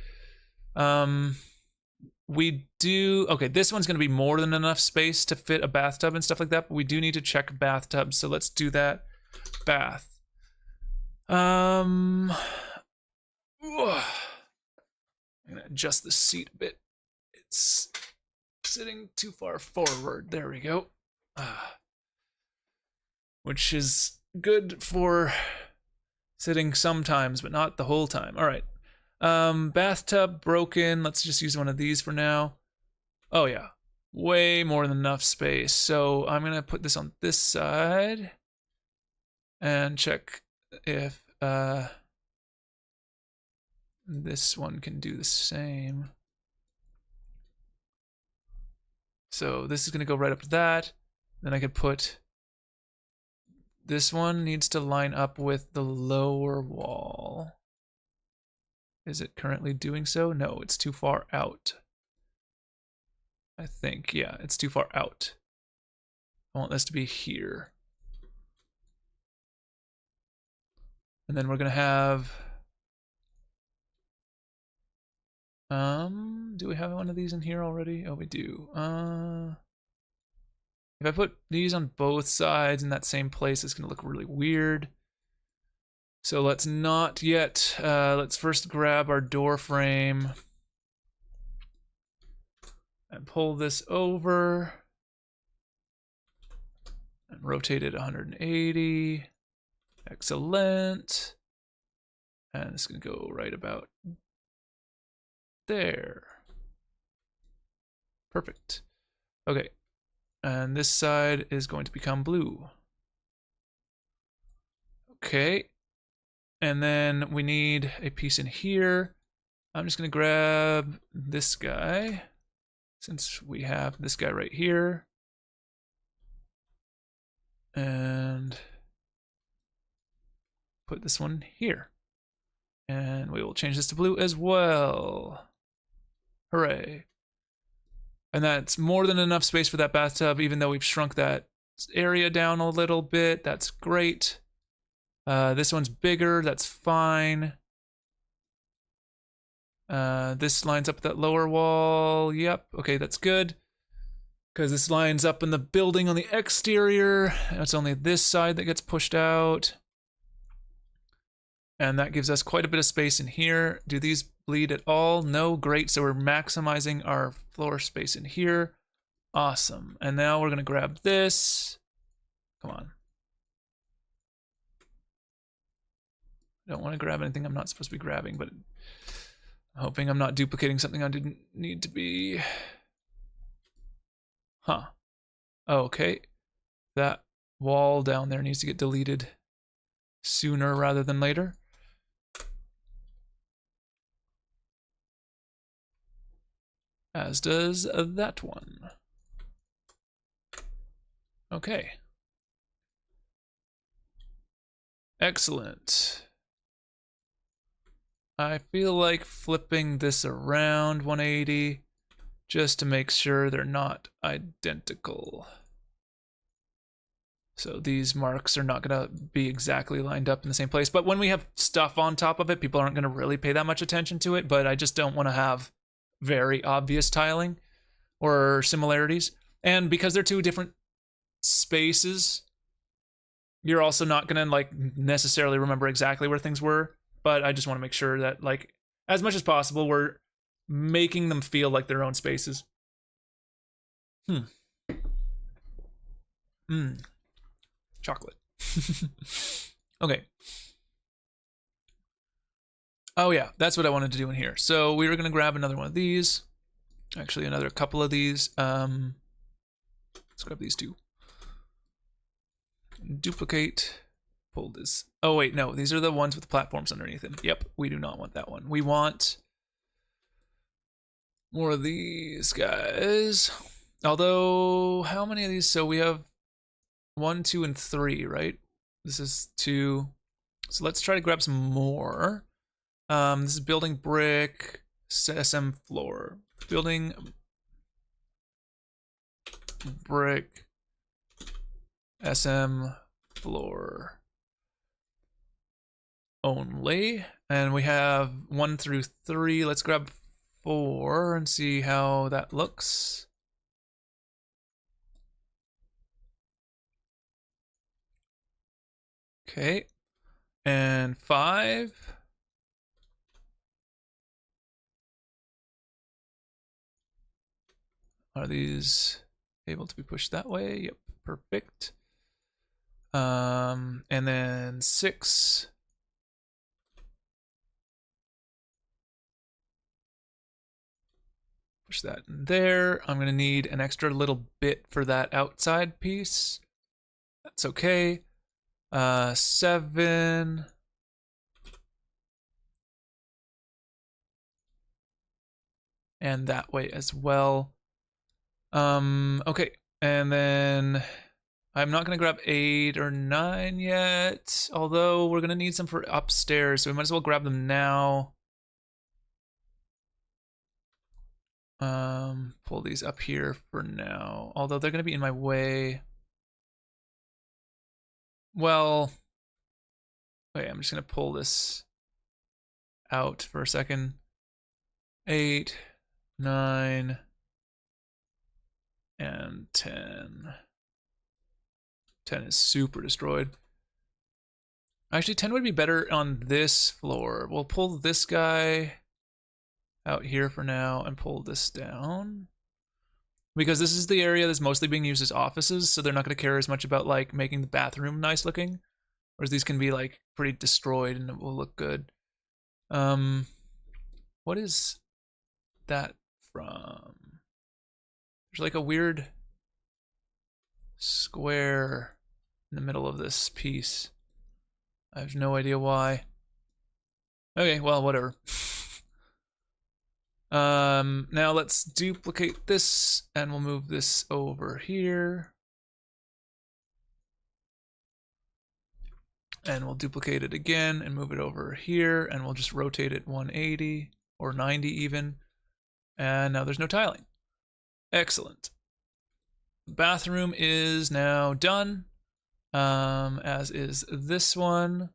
We do, okay, this one's gonna be more than enough space to fit a bathtub and stuff like that, but we do need to check bathtubs, so let's do that. Bath. I'm gonna adjust the seat a bit. It's sitting too far forward. There we go. Which is good for sitting sometimes, but not the whole time. All right. Bathtub broken. Let's just use one of these for now. Oh yeah, way more than enough space. So I'm gonna put this on this side and check if this one can do the same. So this is gonna go right up to that. Then I could put, this one needs to line up with the lower wall. Is it currently doing so? No, it's too far out. I think, yeah, it's too far out. I want this to be here. And then we're gonna have, do we have one of these in here already? Oh, we do. If I put these on both sides in that same place, it's gonna look really weird. So let's not yet, let's first grab our door frame and pull this over and rotate it 180. Excellent. And it's gonna go right about there. Perfect. Okay. And this side is going to become blue. Okay. And then we need a piece in here. I'm just gonna grab this guy, since we have this guy right here. And put this one here. And we will change this to blue as well. Hooray. And that's more than enough space for that bathtub, even though we've shrunk that area down a little bit. That's great. This one's bigger, that's fine. This lines up with that lower wall. Yep, okay, that's good. Because this lines up in the building on the exterior. It's only this side that gets pushed out. And that gives us quite a bit of space in here. Do these bleed at all? No, great. So we're maximizing our floor space in here. Awesome. And now we're gonna grab this. Come on. I don't want to grab anything I'm not supposed to be grabbing, but I'm hoping I'm not duplicating something I didn't need to be. Huh. Okay. That wall down there needs to get deleted sooner rather than later. As does that one. Okay. Excellent. I feel like flipping this around 180 just to make sure they're not identical. So these marks are not gonna be exactly lined up in the same place, but when we have stuff on top of it, people aren't gonna really pay that much attention to it, but I just don't wanna have very obvious tiling or similarities. And because they're two different spaces, you're also not gonna like necessarily remember exactly where things were, but I just want to make sure that like as much as possible we're making them feel like their own spaces. Chocolate. Okay. Oh yeah, that's what I wanted to do in here. So we were gonna grab another one of these. Actually, another couple of these. Let's grab these two. Duplicate. Pull this. Oh wait, no, these are the ones with the platforms underneath them. Yep, we do not want that one. We want more of these guys. Although, how many of these? So we have 1, 2, and 3, right? This is 2. So let's try to grab some more. This is building brick, SM floor. Building brick, SM floor only. And we have 1 through 3. Let's grab 4 and see how that looks. Okay. And 5. Are these able to be pushed that way? Yep, perfect. And then 6. push that in there. I'm gonna need an extra little bit for that outside piece. That's okay. 7. And that way as well. Okay, and then I'm not gonna grab 8 or 9 yet, although we're gonna need some for upstairs, so we might as well grab them now. Pull these up here for now, although they're gonna be in my way. Well, wait, I'm just gonna pull this out for a second. 8, 9, and 10. 10 is super destroyed. Actually, 10 would be better on this floor. We'll pull this guy out here for now and pull this down. Because this is the area that's mostly being used as offices, so they're not going to care as much about like making the bathroom nice looking. Whereas these can be like pretty destroyed and it will look good. What is that from? There's like a weird square in the middle of this piece. I have no idea why. Okay, well, whatever. Now let's duplicate this and we'll move this over here. And we'll duplicate it again and move it over here and we'll just rotate it 180 or 90 even. And now there's no tiling. Excellent. The bathroom is now done. As is this one.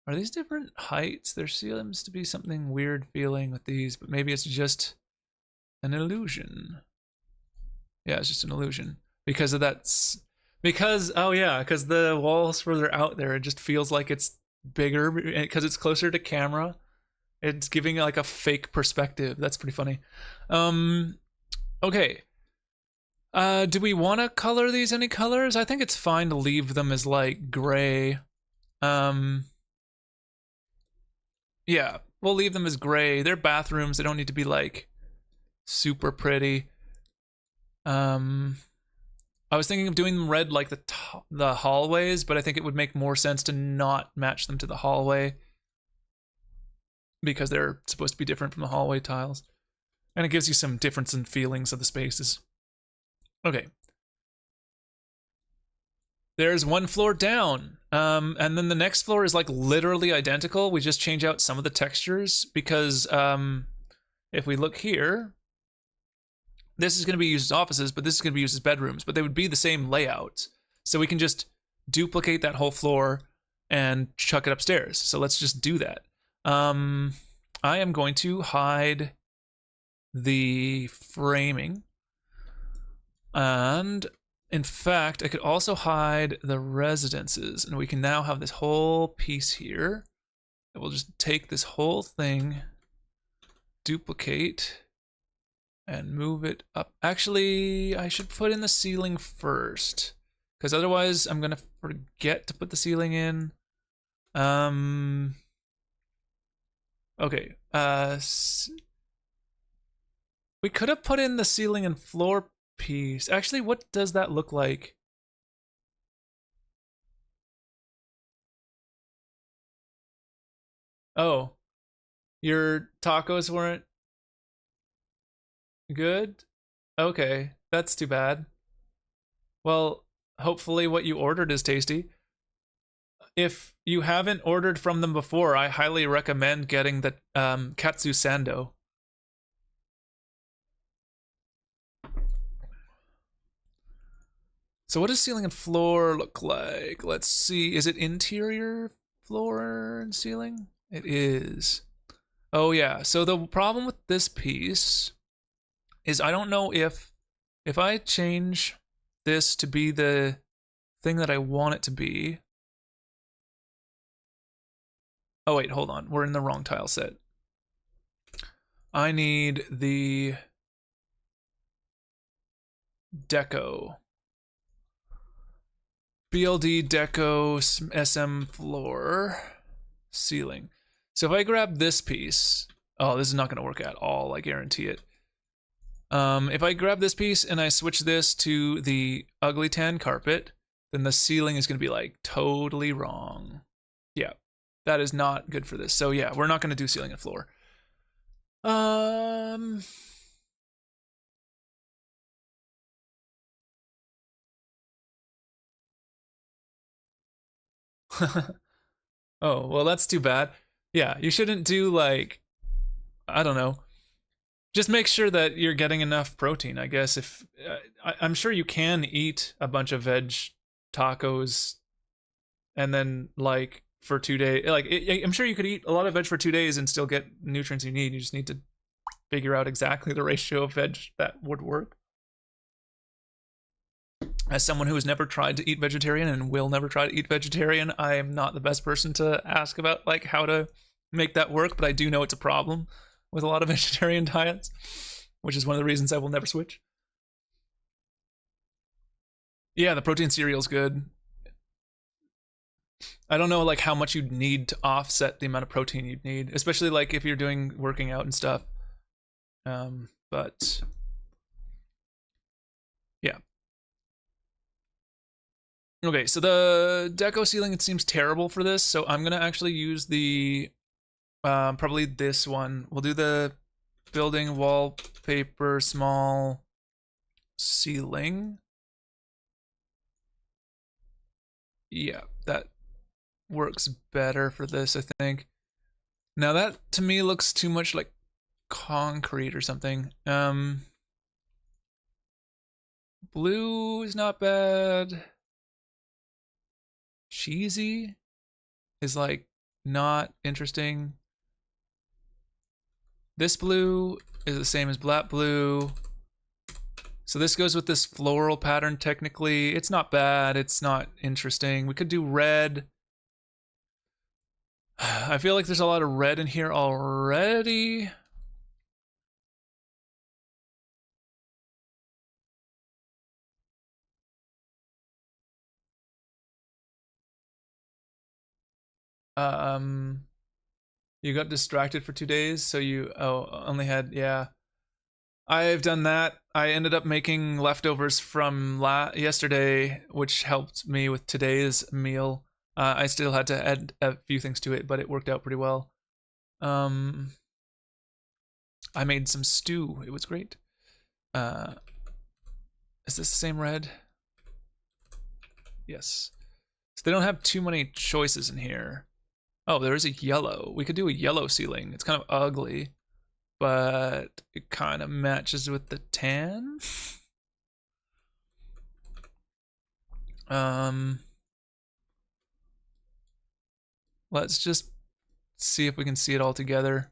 Are these different heights? There seems to be something weird feeling with these, but maybe it's just an illusion. Yeah, it's just an illusion. Because of that, because the wall's further out there, it just feels like it's bigger because it's closer to camera. It's giving like a fake perspective. That's pretty funny. Okay. Do we want to color these any colors? I think it's fine to leave them as like gray. Yeah, we'll leave them as gray. They're bathrooms. They don't need to be like super pretty. I was thinking of doing them red like the hallways, but I think it would make more sense to not match them to the hallway because they're supposed to be different from the hallway tiles. And it gives you some difference in feelings of the spaces. Okay. There's one floor down. And then the next floor is like literally identical. We just change out some of the textures because if we look here, this is going to be used as offices, but this is going to be used as bedrooms, but they would be the same layout. So we can just duplicate that whole floor and chuck it upstairs. So let's just do that. I am going to hide the framing. And in fact, I could also hide the residences, and we can now have this whole piece here. And we'll just take this whole thing, duplicate, and move it up. Actually, I should put in the ceiling first, because otherwise I'm gonna forget to put the ceiling in. Okay. We could have put in the ceiling and floor piece. Actually, what does that look like? Oh, your tacos weren't good? Okay, that's too bad. Well, hopefully what you ordered is tasty. If you haven't ordered from them before, I highly recommend getting the katsu sando. So what does ceiling and floor look like? Let's see. Is it interior floor and ceiling? It is. Oh yeah. So the problem with this piece is I don't know if I change this to be the thing that I want it to be. Oh wait, hold on. We're in the wrong tile set. I need the deco. BLD deco SM floor ceiling. So if I grab this piece, oh, this is not going to work at all. I guarantee it. If I grab this piece and I switch this to the ugly tan carpet, then the ceiling is going to be like totally wrong. Yeah, that is not good for this. So yeah, we're not going to do ceiling and floor. Um, oh, well, that's too bad. Yeah, you shouldn't do like, I don't know. Just make sure that you're getting enough protein, I guess. If I'm sure you can eat a bunch of veg tacos and then like for 2 days, like I'm sure you could eat a lot of veg for 2 days and still get nutrients you need. You just need to figure out exactly the ratio of veg that would work. As someone who has never tried to eat vegetarian and will never try to eat vegetarian, I am not the best person to ask about like how to make that work, but I do know it's a problem with a lot of vegetarian diets, which is one of the reasons I will never switch. Yeah, the protein cereal is good. I don't know like how much you'd need to offset the amount of protein you'd need, especially like if you're doing working out and stuff. But yeah. Okay, so the deco ceiling, it seems terrible for this, so I'm gonna actually use the probably this one. We'll do the building wallpaper small ceiling. Yeah, that works better for this, I think. Now that to me looks too much like concrete or something. Blue is not bad. Cheesy is like not interesting. This blue is the same as black blue. So this goes with this floral pattern technically. It's not bad. It's not interesting. We could do red. I feel like there's a lot of red in here already. Um, you got distracted for 2 days, so you only had yeah. I've done that. I ended up making leftovers from yesterday, which helped me with today's meal. I still had to add a few things to it, but it worked out pretty well. Um, I made some stew. It was great. Uh, is this the same red? Yes. So they don't have too many choices in here. Oh, there is a yellow. We could do a yellow ceiling. It's kind of ugly, but it kind of matches with the tan. Um, let's just see if we can see it all together.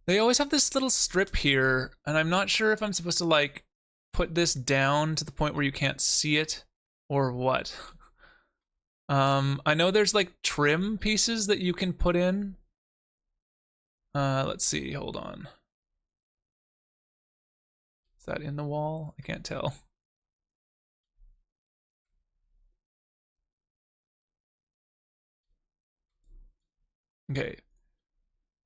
They always have this little strip here, and I'm not sure if I'm supposed to like put this down to the point where you can't see it or what. I know there's like trim pieces that you can put in. Let's see, hold on. Is that in the wall? I can't tell. Okay.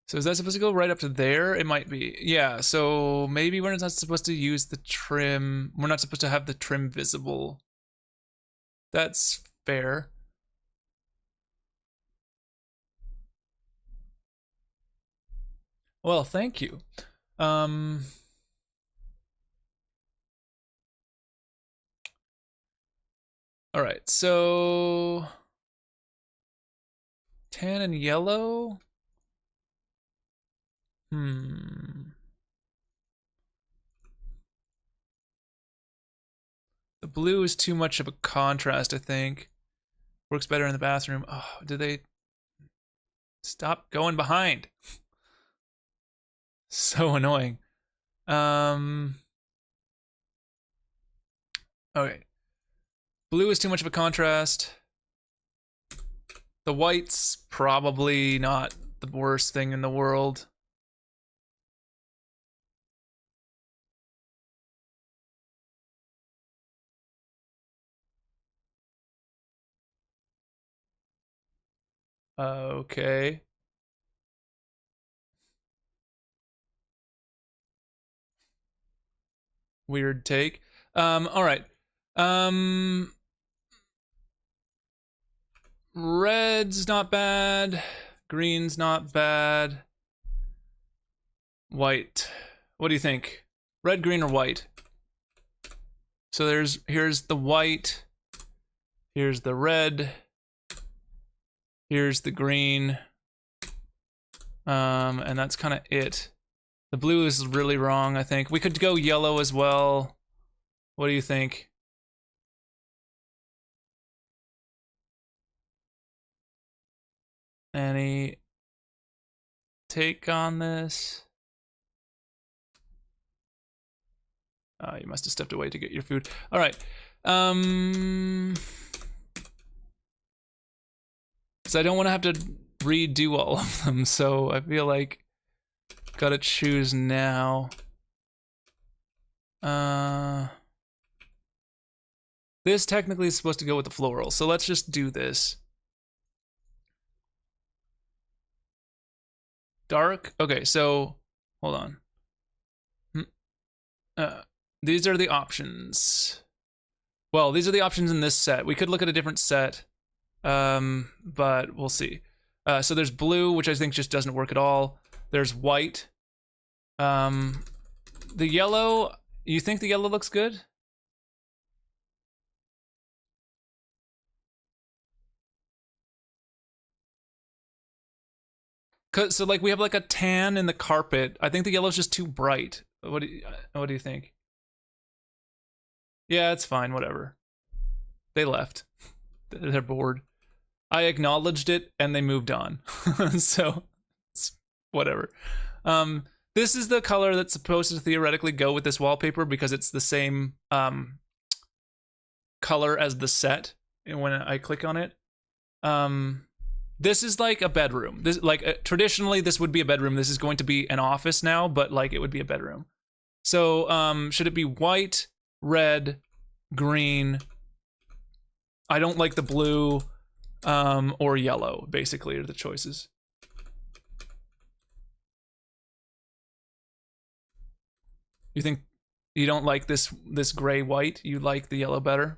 So is that supposed to go right up to there? It might be. Yeah, so maybe we're not supposed to use the trim. We're not supposed to have the trim visible. That's fair. Well, thank you. Um, all right, so tan and yellow. Hmm. The blue is too much of a contrast, I think. Works better in the bathroom. Oh, did they stop going behind? So annoying. Um, okay. Blue is too much of a contrast. The white's probably not the worst thing in the world. Okay. weird take. All right. Red's not bad. Green's not bad. White. What do you think? Red, green, or white? So here's the white. Here's the red. Here's the green. And that's kind of it. The blue is really wrong, I think. We could go yellow as well. What do you think? Any take on this? You must have stepped away to get your food. All right. So I don't want to have to redo all of them, so I feel like gotta choose now. This technically is supposed to go with the floral, so let's just do this. Dark? Okay, so hold on. These are the options. Well, these are the options in this set. We could look at a different set, but we'll see. So there's blue, which I think just doesn't work at all. There's white. The yellow, you think the yellow looks good? So like we have like a tan in the carpet. I think the yellow's just too bright. What do you think? Yeah, it's fine, whatever. They left. They're bored. I acknowledged it and they moved on. So it's whatever. This is the color that's supposed to theoretically go with this wallpaper because it's the same color as the set when I click on it. This is like a bedroom. This like traditionally this would be a bedroom. This is going to be an office now, but like it would be a bedroom. So should it be white, red, green? I don't like the blue or yellow, basically, are the choices. You think you don't like this gray white? You like the yellow better?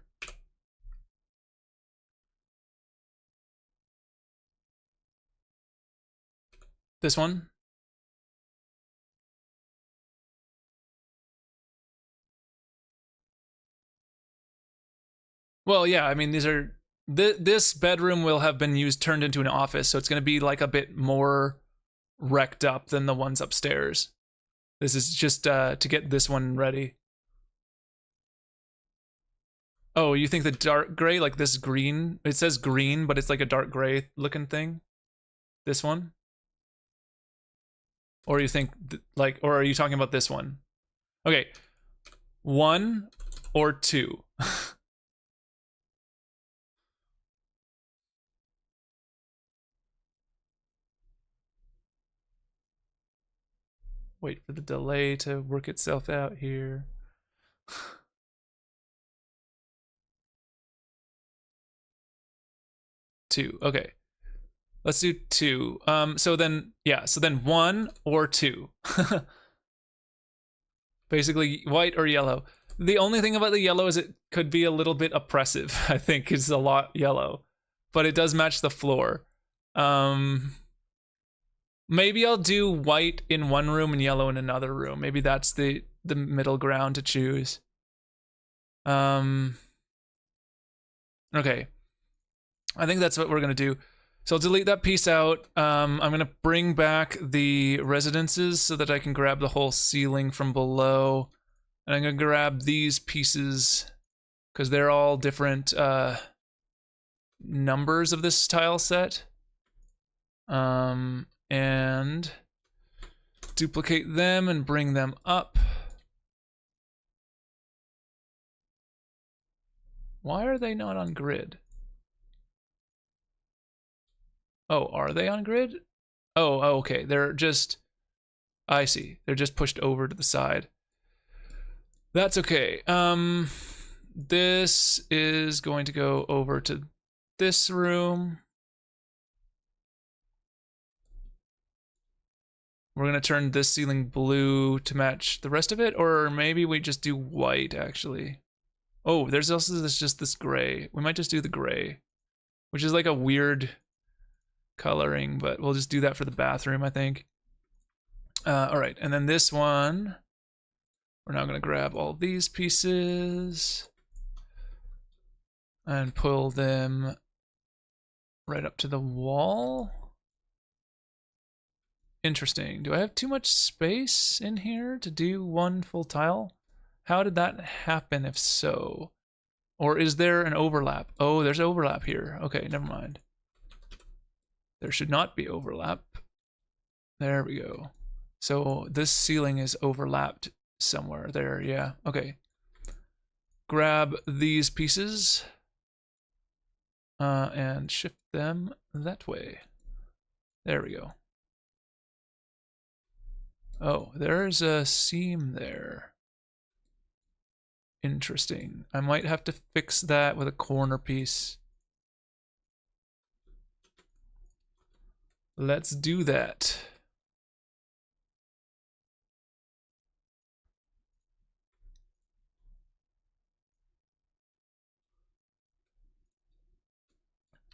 This one? Well, yeah, I mean, these are this bedroom will have been turned into an office, so it's going to be like a bit more wrecked up than the ones upstairs. This is just to get this one ready. Oh, you think the dark gray, like this green? It says green, but it's like a dark gray looking thing. This one? Or you think like, or are you talking about this one? Okay, 1 or 2. Wait for the delay to work itself out here. 2. Okay. Let's do 2. So then 1 or 2. Basically white or yellow. The only thing about the yellow is it could be a little bit oppressive. I think it's a lot yellow, but it does match the floor. Maybe I'll do white in one room and yellow in another room. Maybe that's the middle ground to choose. Okay. I think that's what we're gonna do. So I'll delete that piece out. I'm gonna bring back the residences so that I can grab the whole ceiling from below. And I'm gonna grab these pieces because they're all different numbers of this tile set. And duplicate them and bring them up. Why are they not on grid? Oh, are they on grid? Oh, okay. They're just, I see. They're just pushed over to the side. That's okay. This is going to go over to this room. We're gonna turn this ceiling blue to match the rest of it, or maybe we just do white actually. Oh, there's also this gray. We might just do the gray, which is like a weird coloring, but we'll just do that for the bathroom, I think. All right, and then this one, we're now gonna grab all these pieces and pull them right up to the wall. Interesting. Do I have too much space in here to do one full tile? How did that happen if so? Or is there an overlap? Oh, there's overlap here. Okay, never mind. There should not be overlap. There we go. So this ceiling is overlapped somewhere there. Yeah, okay. Grab these pieces and shift them that way. There we go. Oh, there's a seam there. Interesting. I might have to fix that with a corner piece. Let's do that.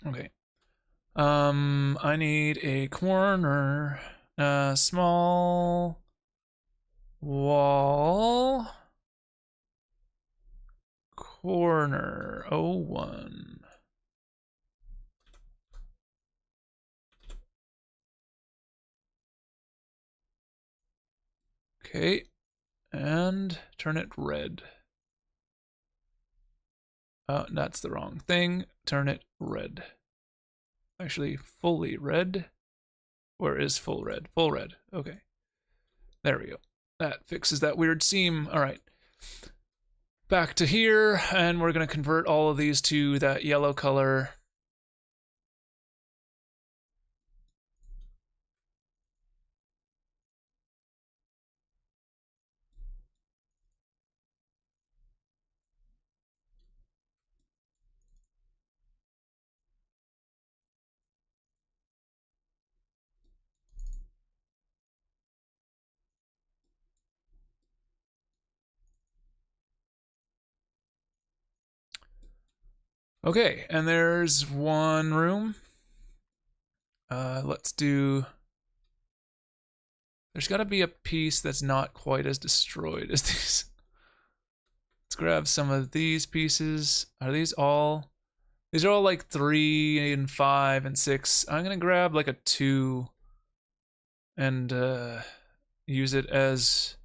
Okay. I need a corner, small wall, corner 01. Okay, and turn it red. Oh, that's the wrong thing. Turn it red. Actually, fully red. Where is full red? Full red. Okay. There we go. That fixes that weird seam. All right. Back to here, and we're going to convert all of these to that yellow color. Okay, and there's one room. Let's do... There's got to be a piece that's not quite as destroyed as these. Let's grab some of these pieces. Are these all... These are all like 3 and 5 and 6. I'm going to grab like a 2 and use it as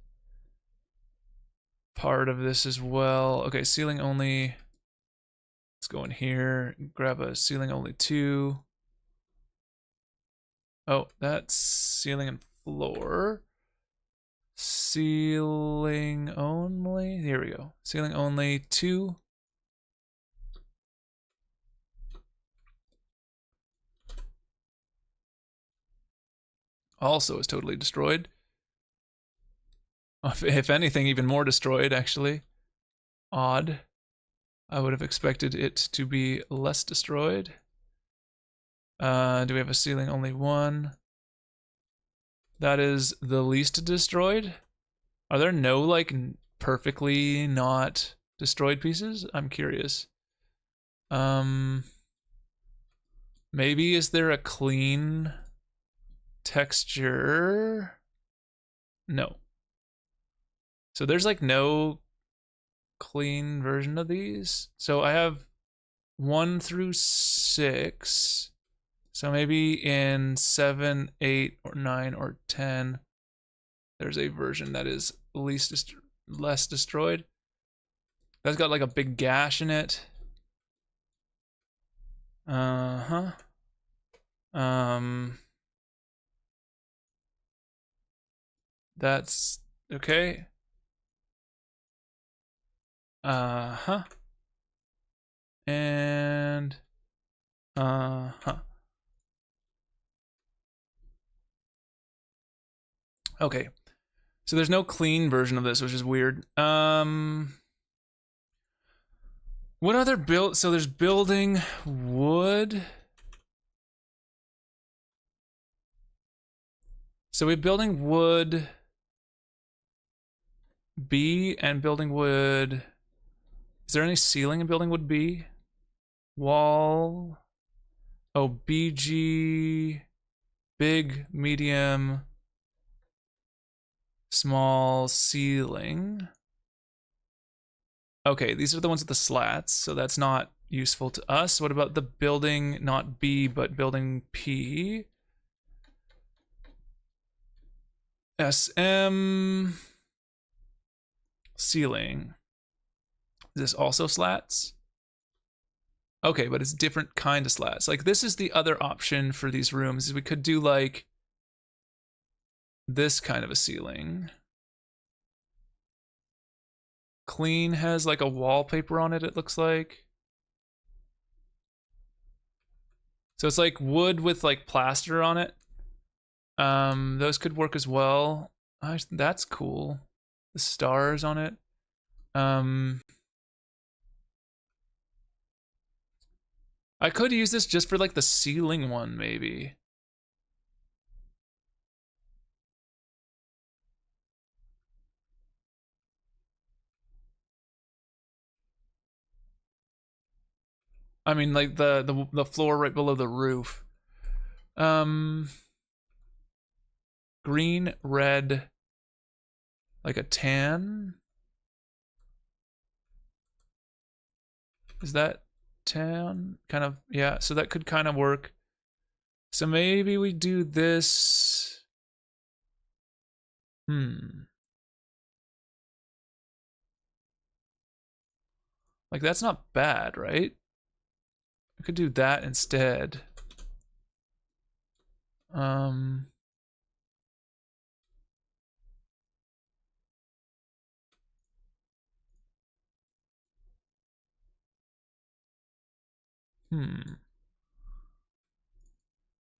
part of this as well. Okay, ceiling only... Let's go in here, grab a ceiling only 2. Oh, that's ceiling and floor. Ceiling only, here we go. Ceiling only 2. Also is totally destroyed. If anything, even more destroyed, actually. Odd. I would have expected it to be less destroyed. Do we have a ceiling only 1? That is the least destroyed. Are there no like perfectly not destroyed pieces? I'm curious. Maybe is there a clean texture? No. So there's like no clean version of these. So I have 1 through 6. So maybe in 7, 8, or 9, or 10, there's a version that is less destroyed. That's got like a big gash in it. That's okay. And okay. So there's no clean version of this, which is weird. What other build? So there's building wood. So we're building wood B and building wood. Is there any ceiling in building wood B? Wall. Oh, BG. Big, medium, small, ceiling. Okay, these are the ones with the slats, so that's not useful to us. What about the building, not B, but building P? SM. Ceiling. Is this also slats? Okay, but it's different kind of slats. Like, this is the other option for these rooms, is we could do like this kind of a ceiling. Clean has like a wallpaper on it, it looks like. So it's like wood with like plaster on it. Those could work as well. That's cool. The stars on it. I could use this just for like the ceiling one, maybe. I mean, like the floor right below the roof. Green, red, like a tan. Is that tan? Kind of, yeah. So that could kind of work. So maybe we do this. Like, that's not bad, right? I could do that instead.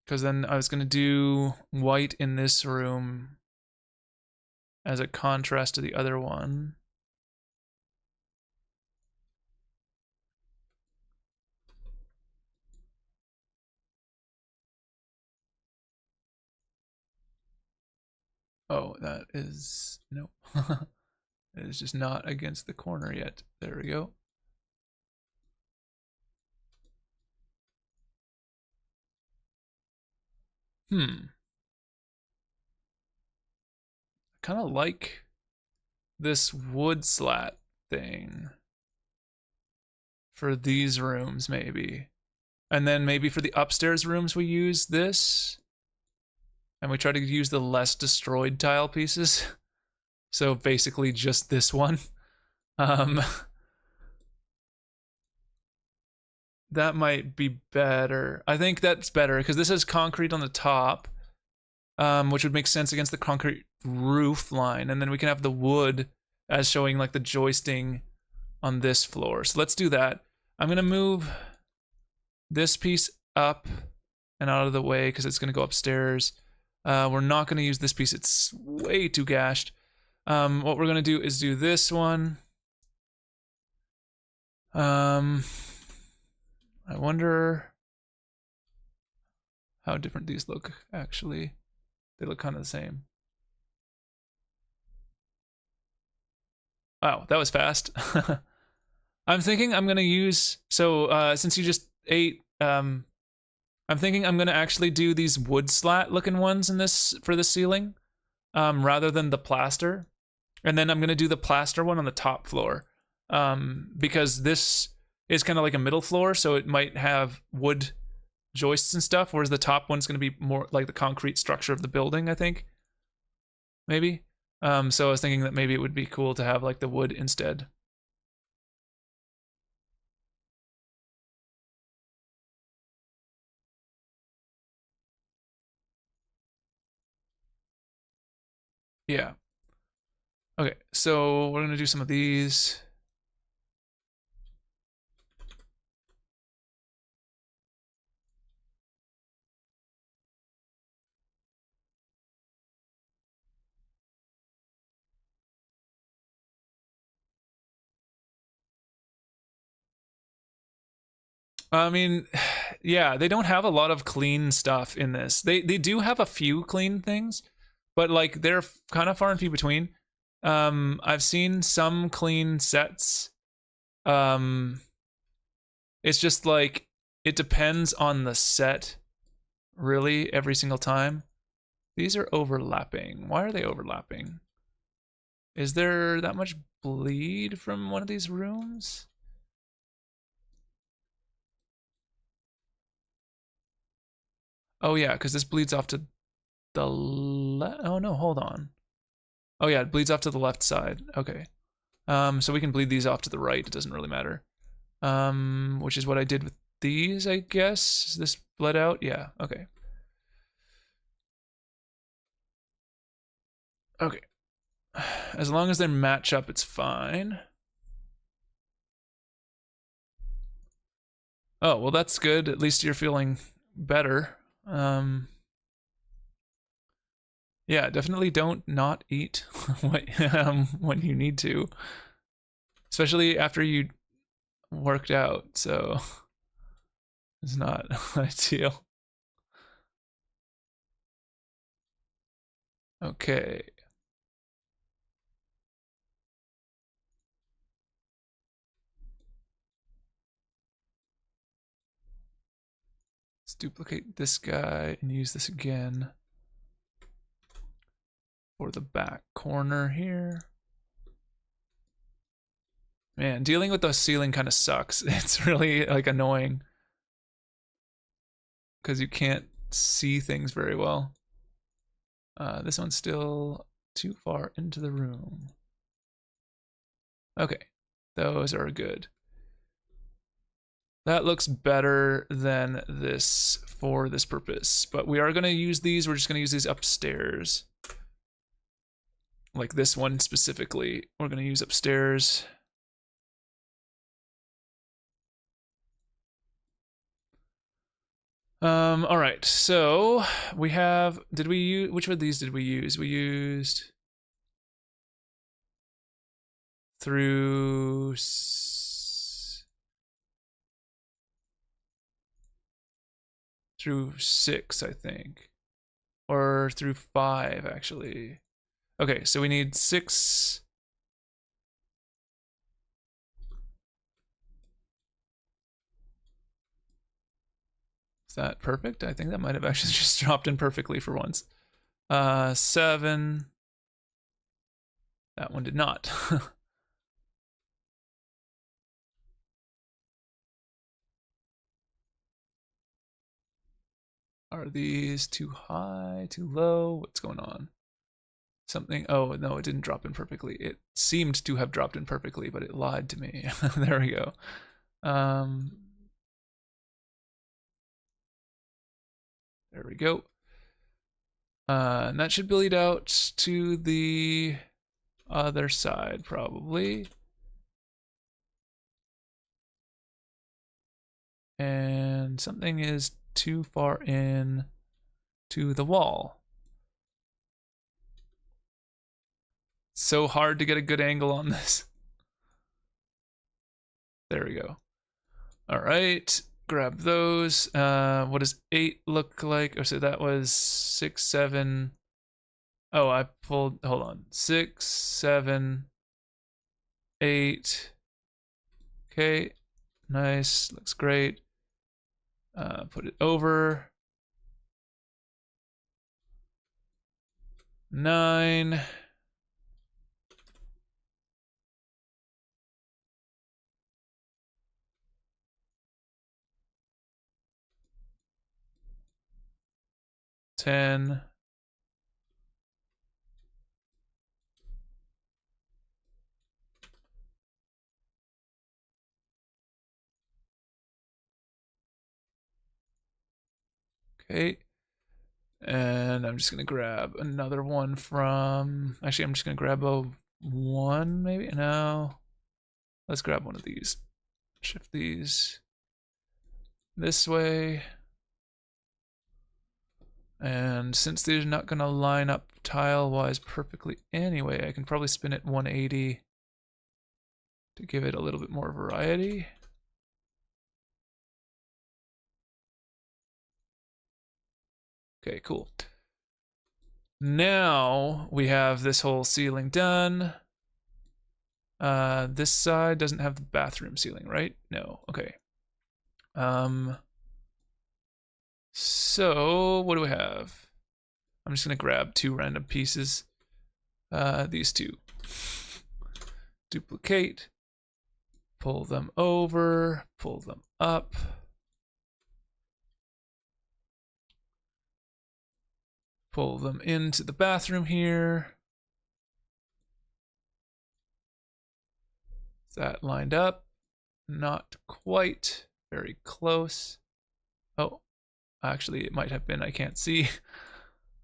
Because then I was going to do white in this room as a contrast to the other one. Oh, that is, no. It is just not against the corner yet. There we go. I kind of like this wood slat thing for these rooms, maybe. And then maybe for the upstairs rooms, we use this. And we try to use the less destroyed tile pieces. So basically just this one. That might be better. I think that's better because this has concrete on the top, which would make sense against the concrete roof line. And then we can have the wood as showing like the joisting on this floor. So let's do that. I'm going to move this piece up and out of the way because it's going to go upstairs. We're not going to use this piece. It's way too gashed. What we're going to do is do this one. I wonder how different these look, actually. They look kind of the same. Wow, that was fast. I'm thinking I'm going to use, so since you just ate, I'm thinking I'm going to actually do these wood slat looking ones in this for the ceiling, rather than the plaster. And then I'm going to do the plaster one on the top floor, because this is kind of like a middle floor, so it might have wood joists and stuff, whereas the top one's going to be more like the concrete structure of the building, I think. Maybe. So I was thinking that maybe it would be cool to have like the wood instead. Yeah. Okay, so we're going to do some of these. I mean, yeah, they don't have a lot of clean stuff in this. They do have a few clean things, but like they're kind of far and few between. I've seen some clean sets. It's just like it depends on the set, really, every single time. These are overlapping. Why are they overlapping? Is there that much bleed from one of these rooms? Oh yeah, because this bleeds off to the left. Oh no, hold on. Oh yeah, it bleeds off to the left side. Okay. So we can bleed these off to the right. It doesn't really matter. Which is what I did with these, I guess. Is this bled out? Yeah. Okay. Okay. As long as they match up, it's fine. Oh, well, that's good. At least you're feeling better. Yeah, definitely don't not eat when you need to, especially after you worked out. So it's not ideal. Okay. Let's duplicate this guy and use this again for the back corner here. Man, dealing with the ceiling kind of sucks. It's really like annoying because you can't see things very well. This one's still too far into the room. Okay, those are good. That looks better than this for this purpose, but we are going to use these. We're just going to use these upstairs. Like this one specifically, we're going to use upstairs. All right, so we have, did we use, which of these did we use? We used through through 6, I think, or through 5 actually. Okay, so we need 6. Is that perfect? I think that might have actually just dropped in perfectly for once. 7. That one did not. Are these too high, too low? What's going on? Something, oh no, it didn't drop in perfectly. It seemed to have dropped in perfectly, but it lied to me. There we go. There we go. And that should bleed out to the other side, probably. And something is too far in to the wall. So hard to get a good angle on this. There we go. All right, grab those. What does 8 look like? Oh, so that was 6, 7. Oh, I pulled, hold on. 6, 7, 8. Okay, nice, looks great. Put it over. 9. Ten. Okay. And I'm just gonna grab another one from, actually I'm just gonna grab a 1 maybe. No, let's grab one of these. Shift these this way. And since they're not gonna line up tile wise perfectly anyway, I can probably spin it 180 to give it a little bit more variety. Okay, cool. Now we have this whole ceiling done. This side doesn't have the bathroom ceiling, right? No. Okay. So what do we have? I'm just gonna grab two random pieces. These two. Duplicate. Pull them over. Pull them up. Pull them into the bathroom here. Is that lined up? Not quite. Very close. Oh, actually, it might have been. I can't see.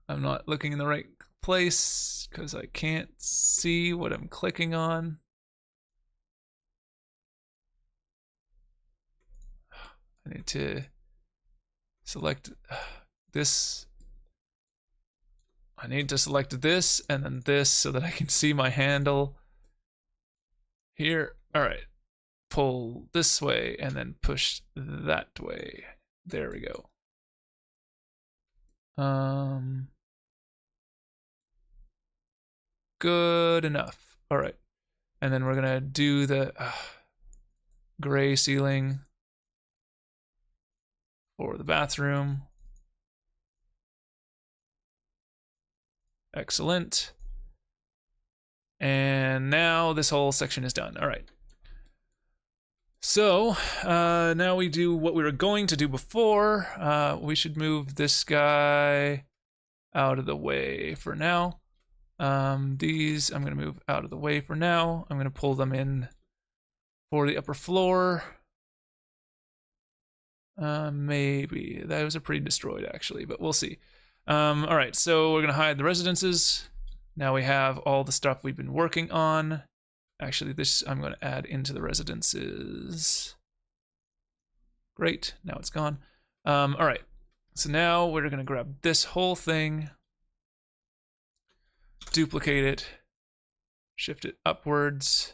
I'm not looking in the right place because I can't see what I'm clicking on. I need to select this. I need to select this and then this so that I can see my handle here. All right. Pull this way and then push that way. There we go. Good enough. All right. And then we're going to do the gray ceiling for the bathroom. Excellent. And now this whole section is done. All right. So now we do what we were going to do before. We should move this guy out of the way for now. These I'm going to move out of the way for now. I'm going to pull them in for the upper floor. Maybe. Those are pretty destroyed actually, but we'll see. All right, so we're going to hide the residences. Now we have all the stuff we've been working on. Actually, this I'm going to add into the residences. Great, now it's gone. All right, so now we're going to grab this whole thing, duplicate it, shift it upwards,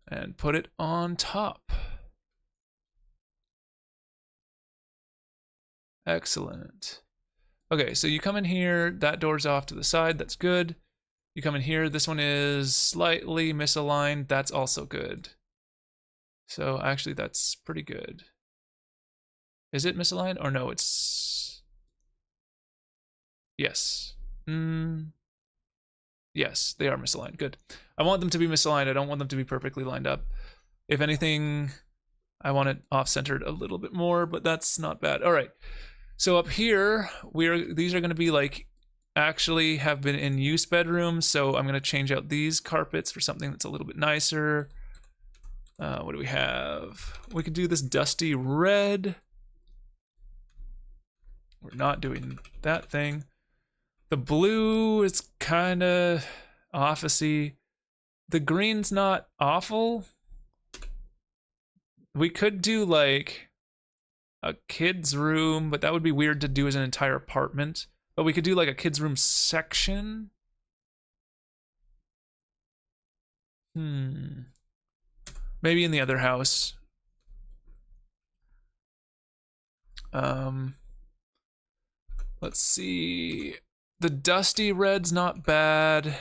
and put it on top. Excellent. Okay, so you come in here, that door's off to the side, that's good. You come in here, this one is slightly misaligned, that's also good. So actually that's pretty good. Is it misaligned or no, it's... Yes. Yes, they are misaligned, good. I want them to be misaligned, I don't want them to be perfectly lined up. If anything, I want it off-centered a little bit more, but that's not bad. All right, so up here, these are gonna be like actually have been in use bedrooms, so I'm going to change out these carpets for something that's a little bit nicer. What do we have? We could do this dusty red. We're not doing that thing. The blue is kind of officey. The green's not awful. We could do like a kid's room, but that would be weird to do as an entire apartment. But we could do like a kid's room section. Maybe in the other house. Let's see. The dusty red's not bad.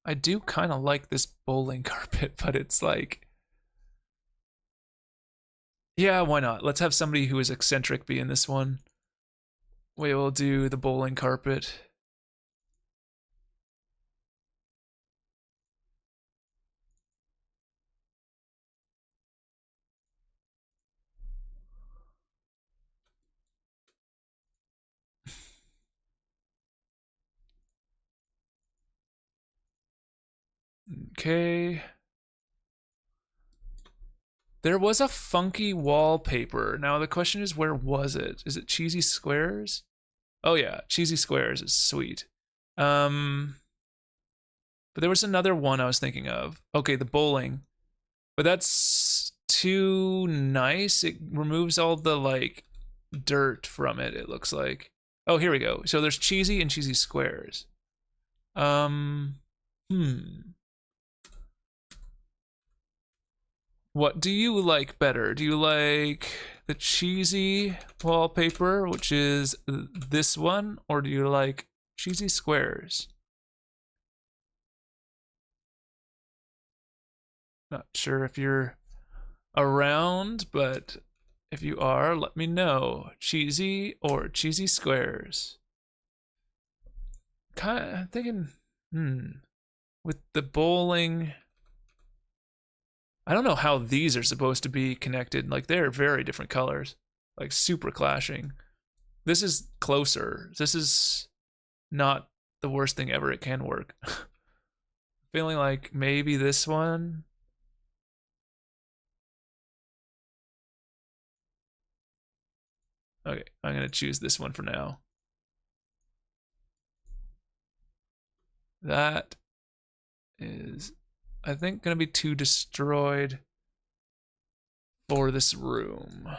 I do kind of like this bowling carpet, but it's like... Yeah, why not? Let's have somebody who is eccentric be in this one. We will do the bowling carpet. Okay. There was a funky wallpaper. Now the question is, where was it? Is it Cheesy Squares? Oh yeah, Cheesy Squares is sweet. But there was another one I was thinking of. Okay, the bowling. But that's too nice. It removes all the like dirt from it, it looks like. Oh, here we go. So there's Cheesy and Cheesy Squares. What do you like better? Do you like like the cheesy wallpaper, which is this one, or do you like cheesy squares? Not sure if you're around, but if you are, let me know. Cheesy or cheesy squares? Kind of thinking, with the bowling. I don't know how these are supposed to be connected. Like, they're very different colors, like super clashing. This is closer. This is not the worst thing ever. It can work. Feeling like maybe this one. Okay, I'm gonna choose this one for now. That is, I think, gonna be too destroyed for this room.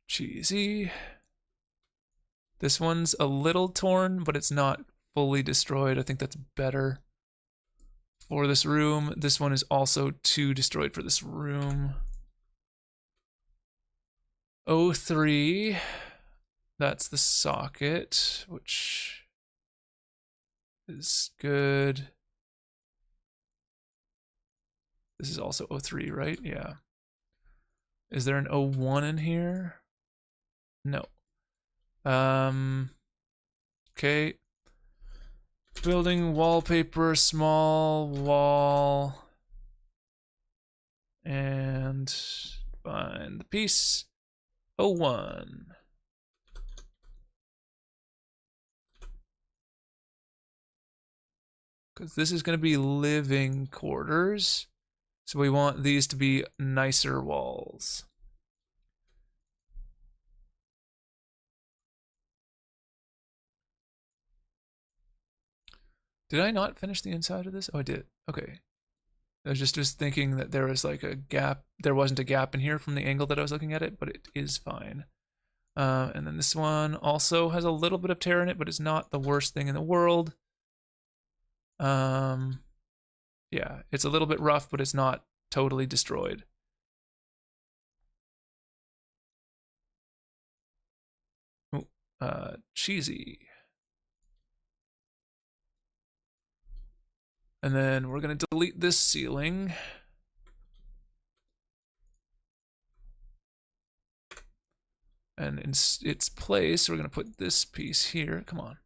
Cheesy. This one's a little torn, but it's not fully destroyed. I think that's better for this room. This one is also too destroyed for this room. 03. That's the socket, which is good. This is also 03, right? Yeah. Is there an 01 in here? No. Okay. Building wallpaper, small wall. And find the piece. 01. Because this is going to be living quarters. So we want these to be nicer walls. Did I not finish the inside of this? Oh, I did. Okay. I was just thinking that there was like a gap. There wasn't a gap in here from the angle that I was looking at it, but it is fine. And then this one also has a little bit of tear in it, but it's not the worst thing in the world. Yeah, it's a little bit rough, but it's not totally destroyed. Ooh, cheesy. And then we're gonna delete this ceiling. And in its place, we're gonna put this piece here. Come on.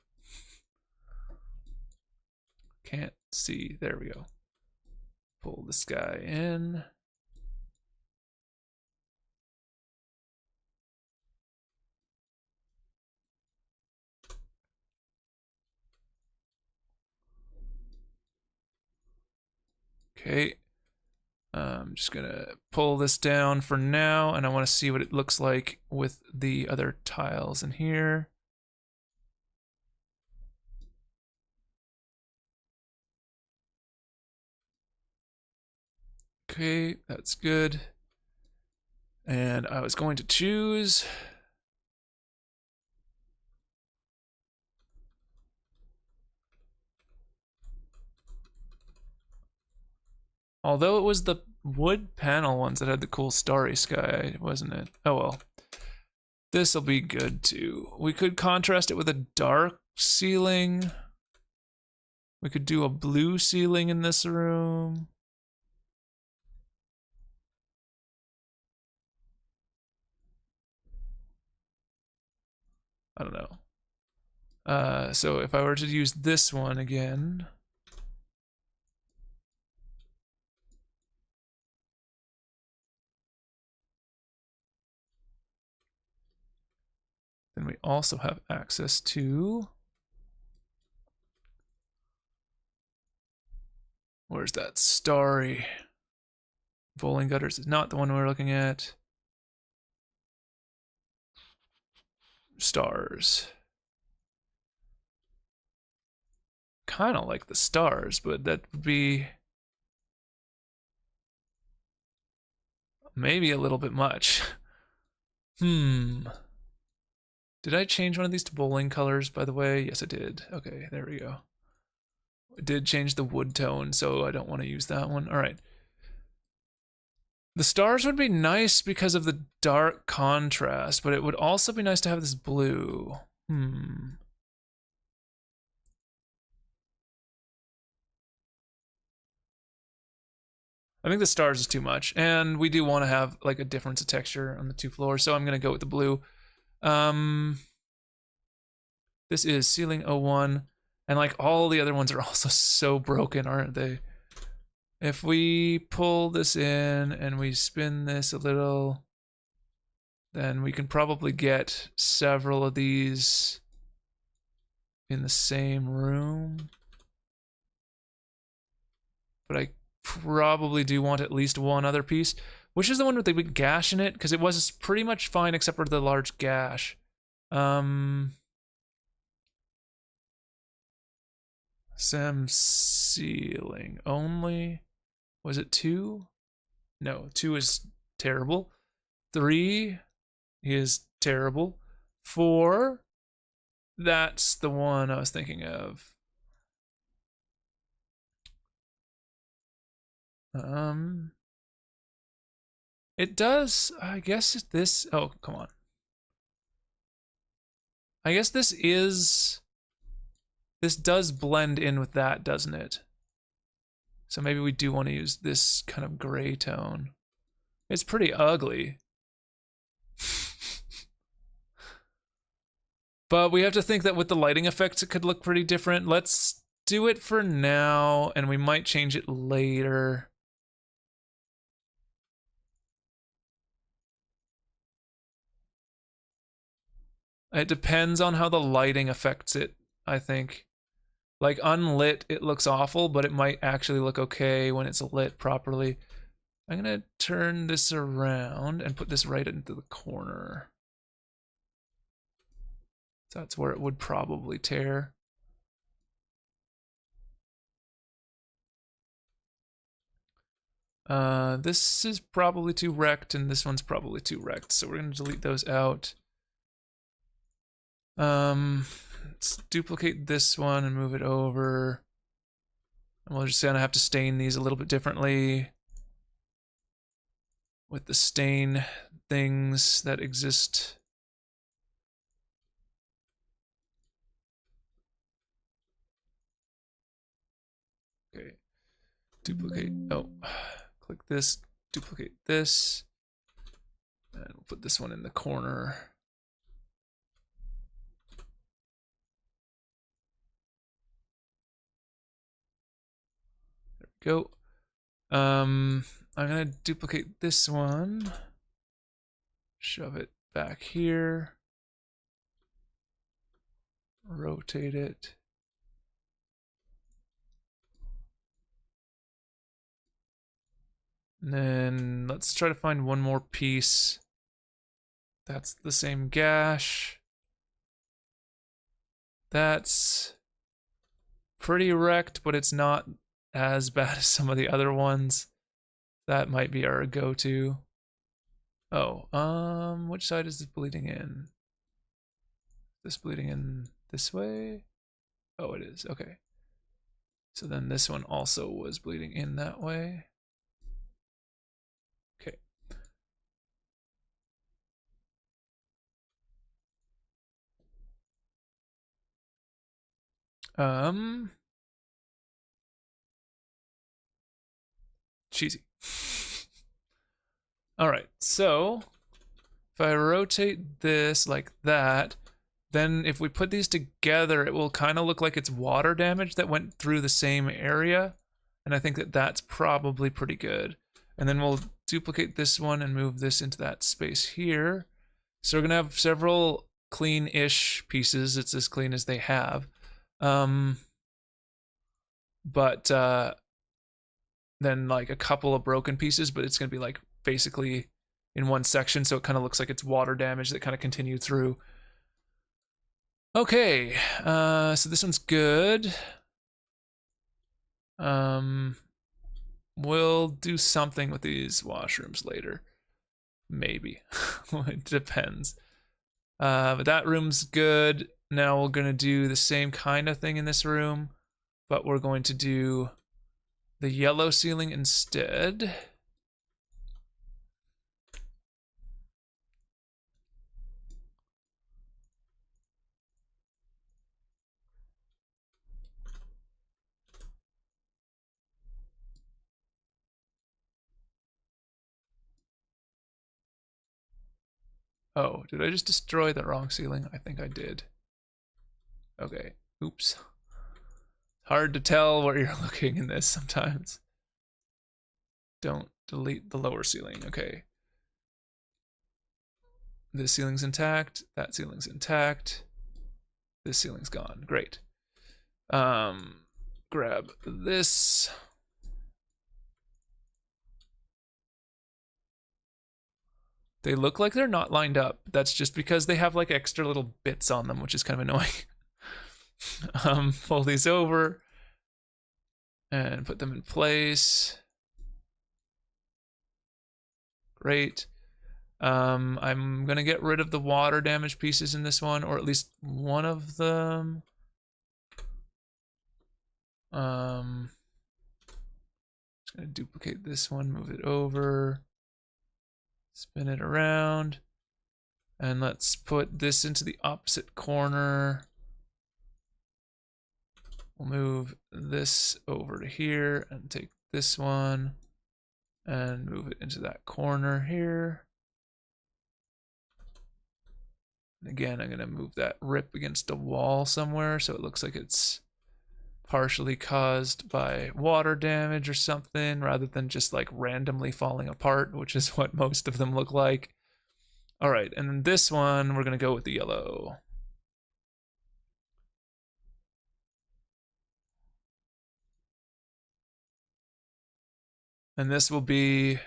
Can't see. There we go. Pull this guy in. Okay. I'm just gonna pull this down for now, and I want to see what it looks like with the other tiles in here. Okay, that's good. And I was going to choose although it was the wood panel ones that had the cool starry sky, wasn't it? Oh well. This'll be good too. We could contrast it with a dark ceiling. We could do a blue ceiling in this room. I don't know. So if I were to use this one again. Then we also have access to, where's that starry? Bowling gutters is not the one we're looking at. Stars. Kind of like the stars, but that would be maybe a little bit much. Did I change one of these to bowling colors, by the way? Yes, I did. Okay, there we go. It did change the wood tone, so I don't want to use that one. All right. The stars would be nice because of the dark contrast, but it would also be nice to have this blue. I think the stars is too much, and we do want to have like a difference of texture on the two floors, so I'm gonna go with the blue. This is ceiling 01, and like all the other ones are also so broken, aren't they? If we pull this in and we spin this a little, then we can probably get several of these in the same room. But I probably do want at least one other piece. Which is the one with the big gash in it? Because it was pretty much fine except for the large gash. Sam ceiling only. Was it 2? No, 2 is terrible. 3 is terrible. 4, that's the one I was thinking of. It does, I guess this, oh, come on. I guess this does blend in with that, doesn't it? So maybe we do want to use this kind of gray tone. It's pretty ugly. But we have to think that with the lighting effects, it could look pretty different. Let's do it for now, and we might change it later. It depends on how the lighting affects it, I think. Like unlit, it looks awful, but it might actually look okay when it's lit properly. I'm gonna turn this around and put this right into the corner. So that's where it would probably tear. This is probably too wrecked, and this one's probably too wrecked, so we're gonna delete those out. Let's duplicate this one and move it over. And we're just gonna have to stain these a little bit differently with the stain things that exist. Okay, duplicate, oh, click this, duplicate this, and we'll put this one in the corner. There we go. I'm gonna duplicate this one, shove it back here, rotate it. And then let's try to find one more piece. That's the same gash. That's pretty wrecked, but it's not as bad as some of the other ones. That might be our go-to. Oh, which side is this bleeding in? This bleeding in this way? Oh, it is, okay. So then this one also was bleeding in that way. Okay. Cheesy. All right, so if I rotate this like that, then if we put these together, it will kind of look like it's water damage that went through the same area. And I think that that's probably pretty good. And then we'll duplicate this one and move this into that space here. So we're gonna have several clean-ish pieces. It's as clean as they have. But then like a couple of broken pieces, but it's gonna be like basically in one section, so it kind of looks like it's water damage that kind of continued through. Okay, so this one's good. We'll do something with these washrooms later. Maybe. It depends. But that room's good. Now we're gonna do the same kind of thing in this room. but we're going to do the yellow ceiling instead. Oh, did I just destroy the wrong ceiling? I think I did. Okay, oops. Hard to tell where you're looking in this sometimes. Don't delete the lower ceiling, okay. This ceiling's intact, that ceiling's intact. This ceiling's gone, great. Grab this. They look like they're not lined up. That's just because they have like extra little bits on them, which is kind of annoying. Fold these over and put them in place. Great. I'm gonna get rid of the water damage pieces in this one, or at least one of them. Just gonna duplicate this one, move it over, spin it around, and let's put this into the opposite corner. We'll move this over to here and take this one and move it into that corner here. And again, I'm gonna move that rip against a wall somewhere so it looks like it's partially caused by water damage or something rather than just like randomly falling apart, which is what most of them look like. All right, and then this one, we're gonna go with the yellow. And this will be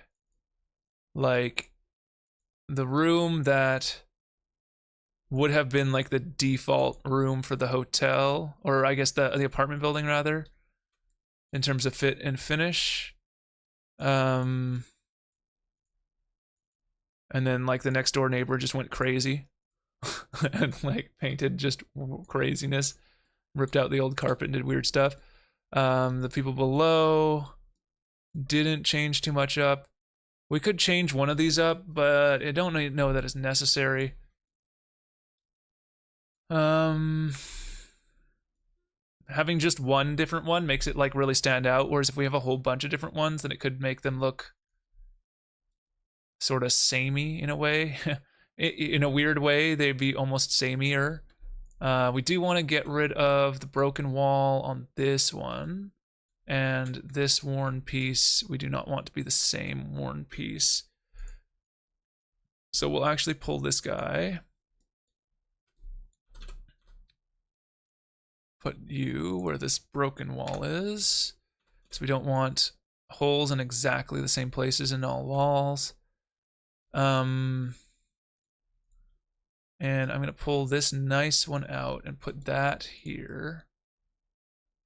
like the room that would have been like the default room for the hotel, or I guess the apartment building rather, in terms of fit and finish. And then like the next door neighbor just went crazy and like painted just craziness, ripped out the old carpet and did weird stuff. The people below didn't change too much up. We could change one of these up, but I don't know that it's necessary. Having just one different one makes it like really stand out, whereas if we have a whole bunch of different ones, then it could make them look sort of samey in a way. In a weird way, they'd be almost samier. We do want to get rid of the broken wall on this one, and this worn piece we do not want to be the same worn piece. So we'll actually pull this guy, put you where this broken wall is, so we don't want holes in exactly the same places in all walls. And I'm gonna pull this nice one out and put that here.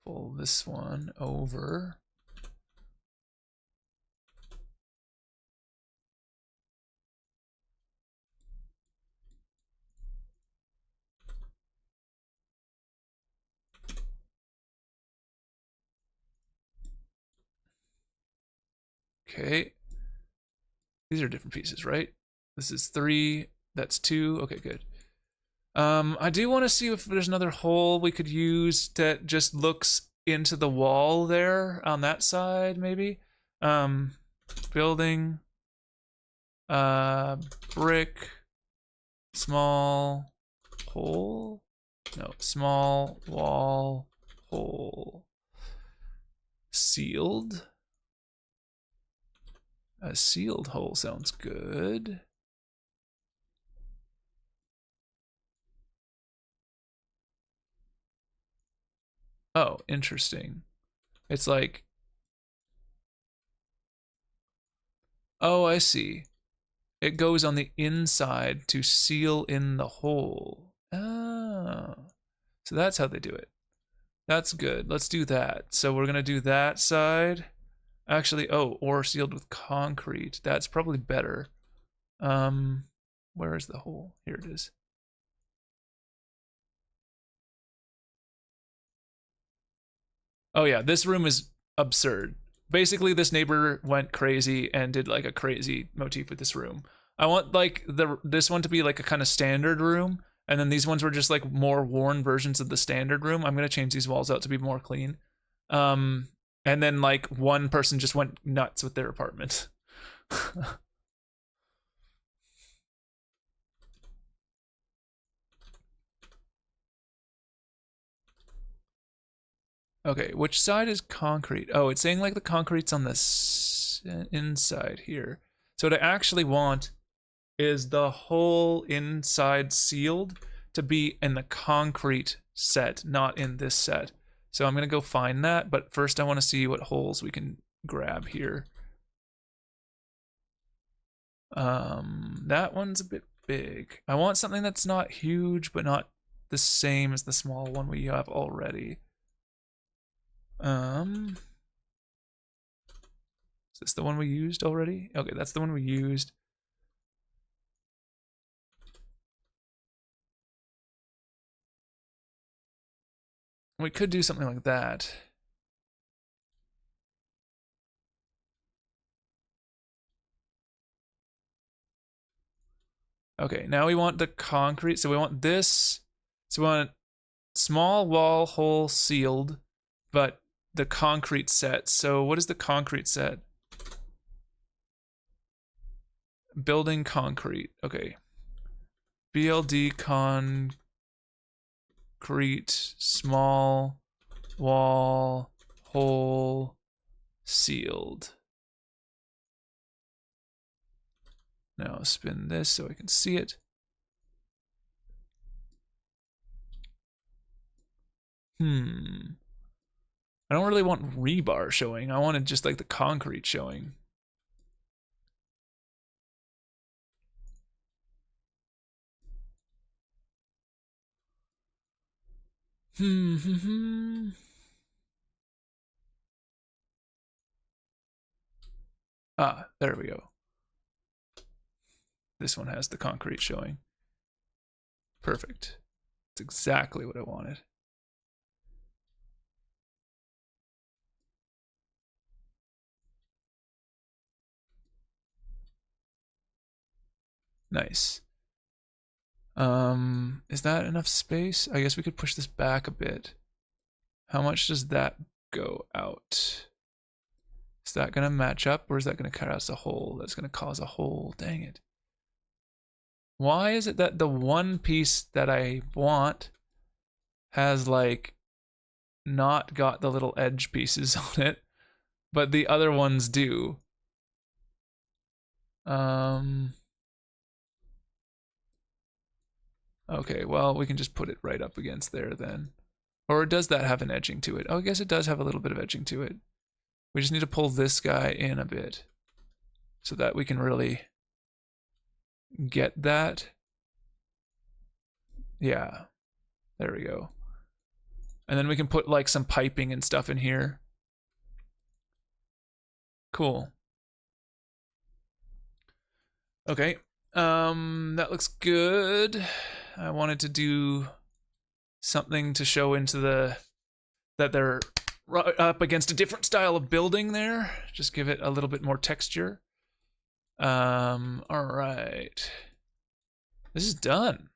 Pull this one over. Okay. These are different pieces, right? This is 3, that's 2. Okay, good. I do want to see if there's another hole we could use that just looks into the wall there on that side, maybe. Building, brick, small hole. No, small wall hole. Sealed. A sealed hole sounds good. Oh, interesting. It's like, oh, I see. It goes on the inside to seal in the hole. Oh, so that's how they do it. That's good. Let's do that. So we're gonna do that side. Actually, oh, or sealed with concrete. That's probably better. Where is the hole? Here it is. Oh yeah, this room is absurd. Basically, this neighbor went crazy and did like a crazy motif with this room. I want like this one to be like a kind of standard room, and then these ones were just like more worn versions of the standard room. I'm gonna change these walls out to be more clean. Um, and then like one person just went nuts with their apartment. Okay, which side is concrete? Oh, it's saying like the concrete's on the inside here. So what I actually want is the whole inside sealed to be in the concrete set, not in this set. So I'm gonna go find that, but first I want to see what holes we can grab here. That one's a bit big. I want something that's not huge, but not the same as the small one we have already. Is this the one we used already? Okay, that's the one we used. We could do something like that. Okay, now we want the concrete. So we want this. So we want small wall hole sealed, but the concrete set. So what is the concrete set? Building concrete. Okay. BLD concrete small wall hole sealed. Now spin this so I can see it. I don't really want rebar showing. I wanted just like the concrete showing. Ah, there we go. This one has the concrete showing. Perfect. It's exactly what I wanted. Nice. Is that enough space? I guess we could push this back a bit. How much does that go out? Is that gonna match up, or is that gonna cause a hole? That's gonna cause a hole, dang it. Why is it that the one piece that I want has like not got the little edge pieces on it, but the other ones do? Okay, well, we can just put it right up against there then. Or does that have an edging to it? Oh, I guess it does have a little bit of edging to it. We just need to pull this guy in a bit so that we can really get that. Yeah, there we go. And then we can put like some piping and stuff in here. Cool. Okay, that looks good. I wanted to do something to show into that they're up against a different style of building there. Just give it a little bit more texture. All right. This is done.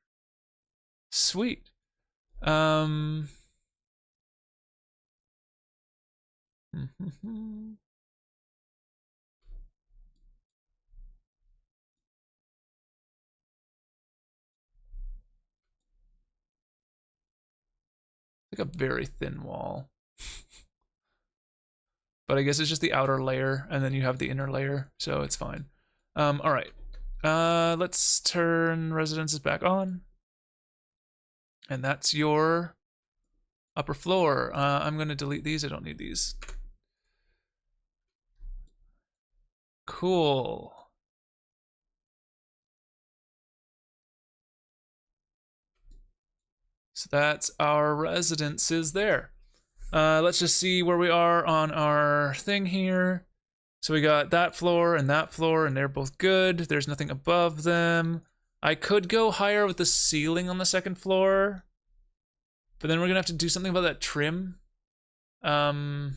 Sweet. Like a very thin wall. But I guess it's just the outer layer, and then you have the inner layer, so it's fine. All right. Let's turn residences back on. And that's your upper floor. I'm going to delete these. I don't need these. Cool. So that's our residences there. Let's just see where we are on our thing here. So we got that floor, and they're both good. There's nothing above them. I could go higher with the ceiling on the second floor, but then we're gonna have to do something about that trim. Because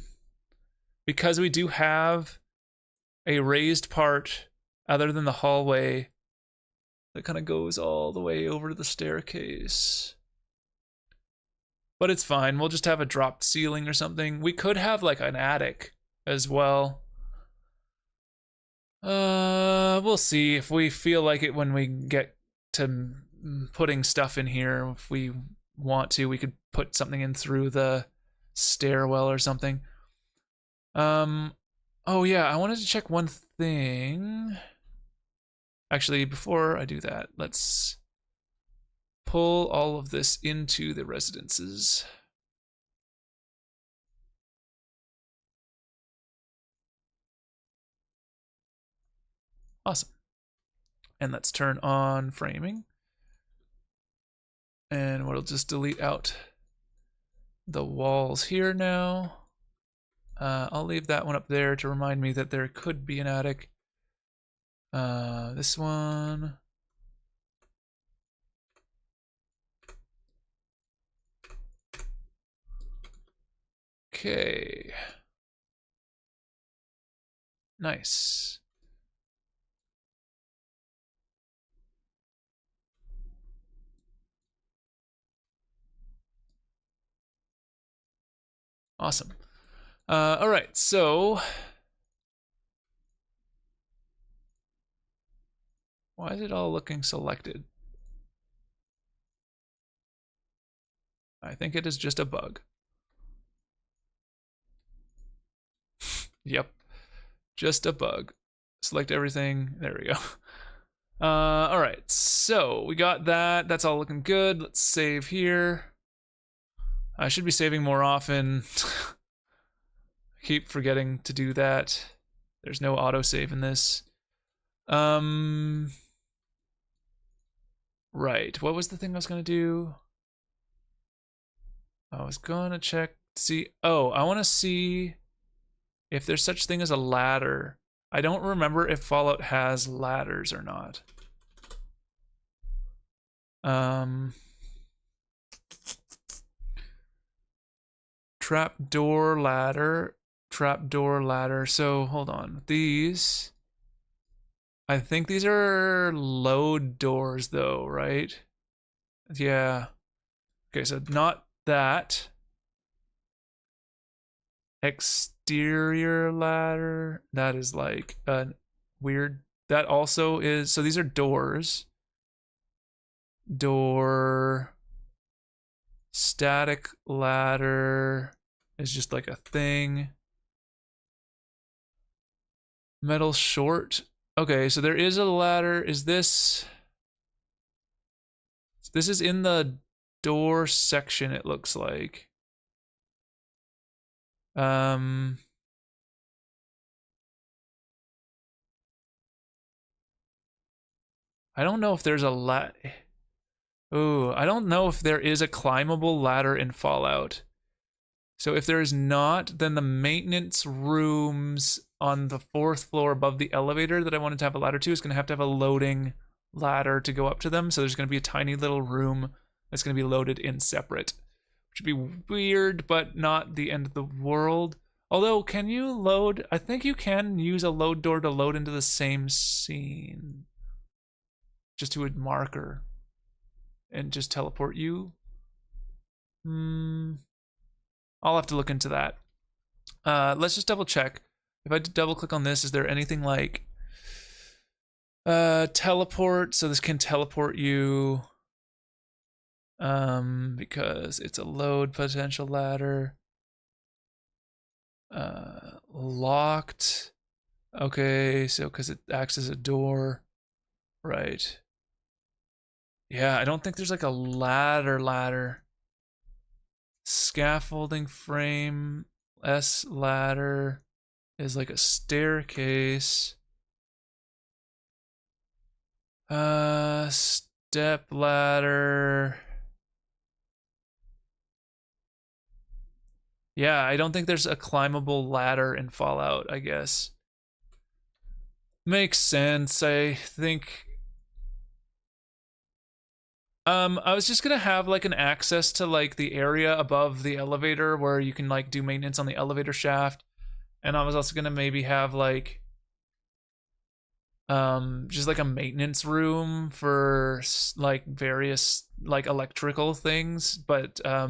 we do have a raised part other than the hallway that kind of goes all the way over to the staircase. But it's fine. We'll just have a dropped ceiling or something. We could have like an attic as well. We'll see if we feel like it when we get to putting stuff in here. If we want to, we could put something in through the stairwell or something. Oh yeah, I wanted to check one thing. Actually, before I do that, let's pull all of this into the residences. Awesome. And let's turn on framing. And we'll just delete out the walls here now. I'll leave that one up there to remind me that there could be an attic. This one. Okay. Nice. Awesome. All right, so why is it all looking selected? I think it is just a bug. Yep, just a bug. Select everything. There we go. All right, so we got that. That's all looking good. Let's save here. I should be saving more often. I keep forgetting to do that. There's no autosave in this. Right, what was the thing I was gonna do? I was gonna check, see, oh, I wanna see if there's such thing as a ladder. I don't remember if Fallout has ladders or not. Trapdoor ladder, trapdoor ladder. So hold on, these, I think these are load doors though, right? Yeah. Okay, so not that. Exterior ladder, that is like a weird, that also is, so these are doors. Door. Static ladder is just like a thing. Metal short. Okay, so there is a ladder. Is this... This is in the door section, it looks like. I don't know if there's a I don't know if there is a climbable ladder in Fallout. So if there is not, then the maintenance rooms on the 4th floor above the elevator that I wanted to have a ladder to is going to have a loading ladder to go up to them. So there's going to be a tiny little room that's going to be loaded in separate, which would be weird, but not the end of the world. Although, can you load? I think you can use a load door to load into the same scene. Just to a marker. And just teleport you. I'll have to look into that. Let's just double check. If I double click on this, is there anything like teleport? So this can teleport you. Because it's a load potential ladder. Locked. Okay, so because it acts as a door. Right. Yeah, I don't think there's like a ladder. Scaffolding frame. S ladder is like a staircase. Step ladder. Yeah, I don't think there's a climbable ladder in Fallout, I guess. Makes sense. I think I was just gonna have like an access to like the area above the elevator where you can like do maintenance on the elevator shaft, and I was also gonna maybe have like just like a maintenance room for like various like electrical things, but I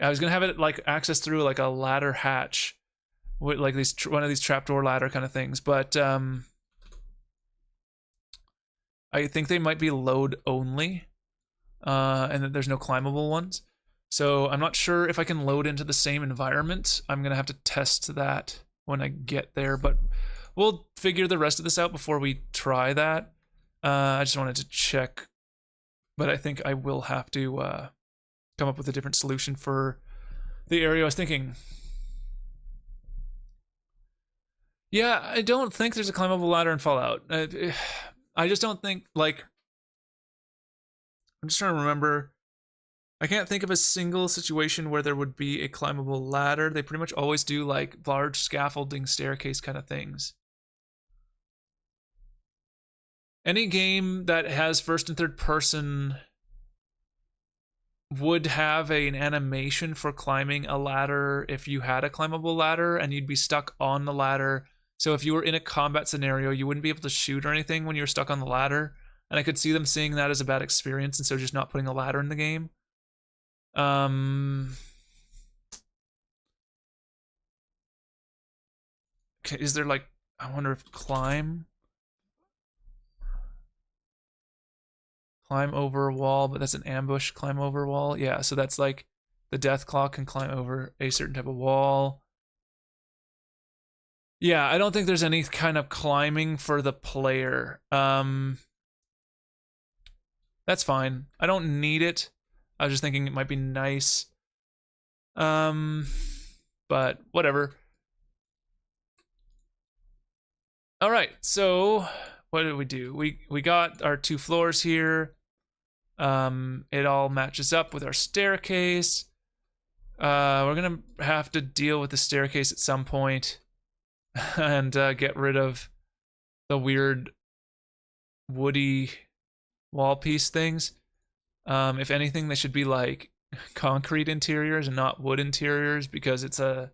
was gonna have it like access through like a ladder hatch with like these one of these trapdoor ladder kind of things, but I think they might be load only, and that there's no climbable ones. So I'm not sure if I can load into the same environment. I'm gonna have to test that when I get there, but we'll figure the rest of this out before we try that. I just wanted to check, but I think I will have to come up with a different solution for the area I was thinking. Yeah, I don't think there's a climbable ladder in Fallout. I just don't think, like, I'm just trying to remember. I can't think of a single situation where there would be a climbable ladder. They pretty much always do like large scaffolding staircase kind of things. Any game that has first and third person would have an animation for climbing a ladder if you had a climbable ladder and you'd be stuck on the ladder. So if you were in a combat scenario, you wouldn't be able to shoot or anything when you were stuck on the ladder. And I could see them seeing that as a bad experience, and so just not putting a ladder in the game. Okay, is there like, I wonder if climb over a wall, but that's an ambush climb over a wall. Yeah, so that's like the death claw can climb over a certain type of wall. Yeah, I don't think there's any kind of climbing for the player. That's fine. I don't need it. I was just thinking it might be nice. But whatever. All right, so what did we do? We got our 2 floors here. It all matches up with our staircase. We're gonna have to deal with the staircase at some point and get rid of the weird woody wall piece things. If anything, they should be like concrete interiors and not wood interiors, because it's a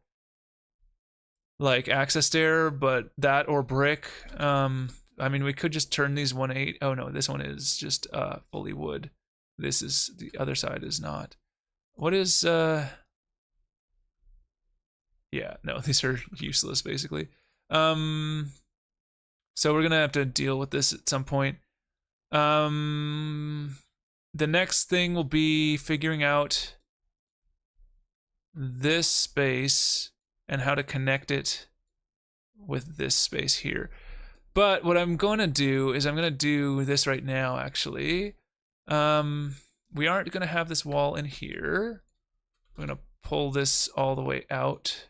like access stair, but that or brick. I mean, we could just turn these 1/8. Oh no, this one is just fully wood. This is, the other side is not. What is yeah, no, these are useless basically. So we're gonna have to deal with this at some point. The next thing will be figuring out this space and how to connect it with this space here. But what I'm going to do is I'm going to do this right now, actually. We aren't going to have this wall in here. I'm going to pull this all the way out.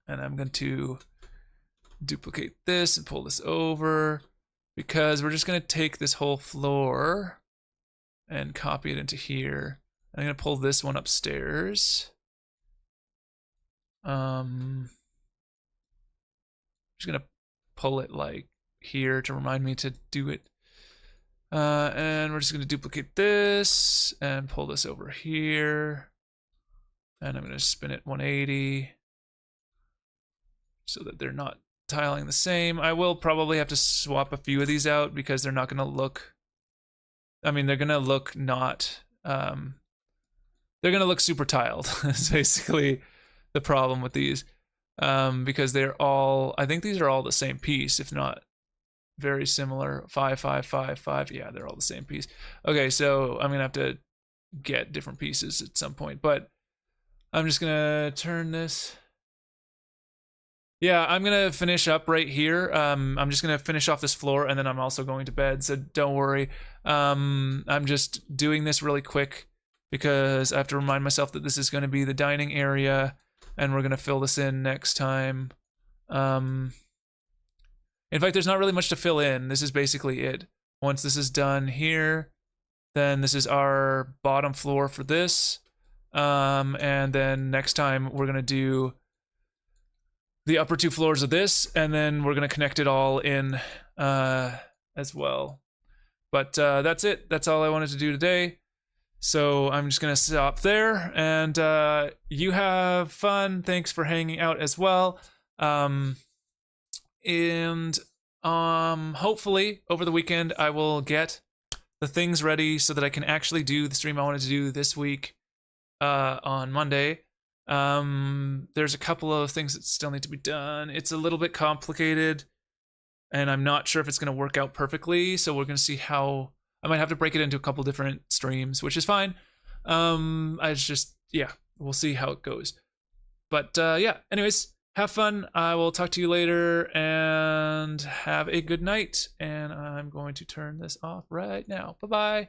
And I'm going to duplicate this and pull this over, because we're just going to take this whole floor and copy it into here. I'm going to pull this one upstairs. I'm just going to pull it like here to remind me to do it. And we're just going to duplicate this and pull this over here. And I'm going to spin it 180 so that they're not tiling the same. I will probably have to swap a few of these out because they're not going to look, I mean, they're going to look not, they're going to look super tiled. Is basically the problem with these, because they're all, I think these are all the same piece, if not very similar. 5, 5, 5, 5. Yeah, they're all the same piece. Okay, so I'm gonna have to get different pieces at some point, but I'm just gonna turn this. Yeah, I'm gonna finish up right here. I'm just gonna finish off this floor, and then I'm also going to bed, so don't worry. I'm just doing this really quick because I have to remind myself that this is going to be the dining area, and we're going to fill this in next time. In fact, there's not really much to fill in. This is basically it. Once this is done here, then this is our bottom floor for this. And then next time we're going to do the upper 2 floors of this, and then we're going to connect it all in as well. But that's it. That's all I wanted to do today. So I'm just gonna stop there, and you have fun. Thanks for hanging out as well. And hopefully over the weekend I will get the things ready so that I can actually do the stream I wanted to do this week on Monday. There's a couple of things that still need to be done. It's a little bit complicated, and I'm not sure if it's going to work out perfectly. So we're going to see how. I might have to break it into a couple different streams, which is fine. I just, yeah, we'll see how it goes. But yeah, anyways, have fun. I will talk to you later, and have a good night. And I'm going to turn this off right now. Bye bye.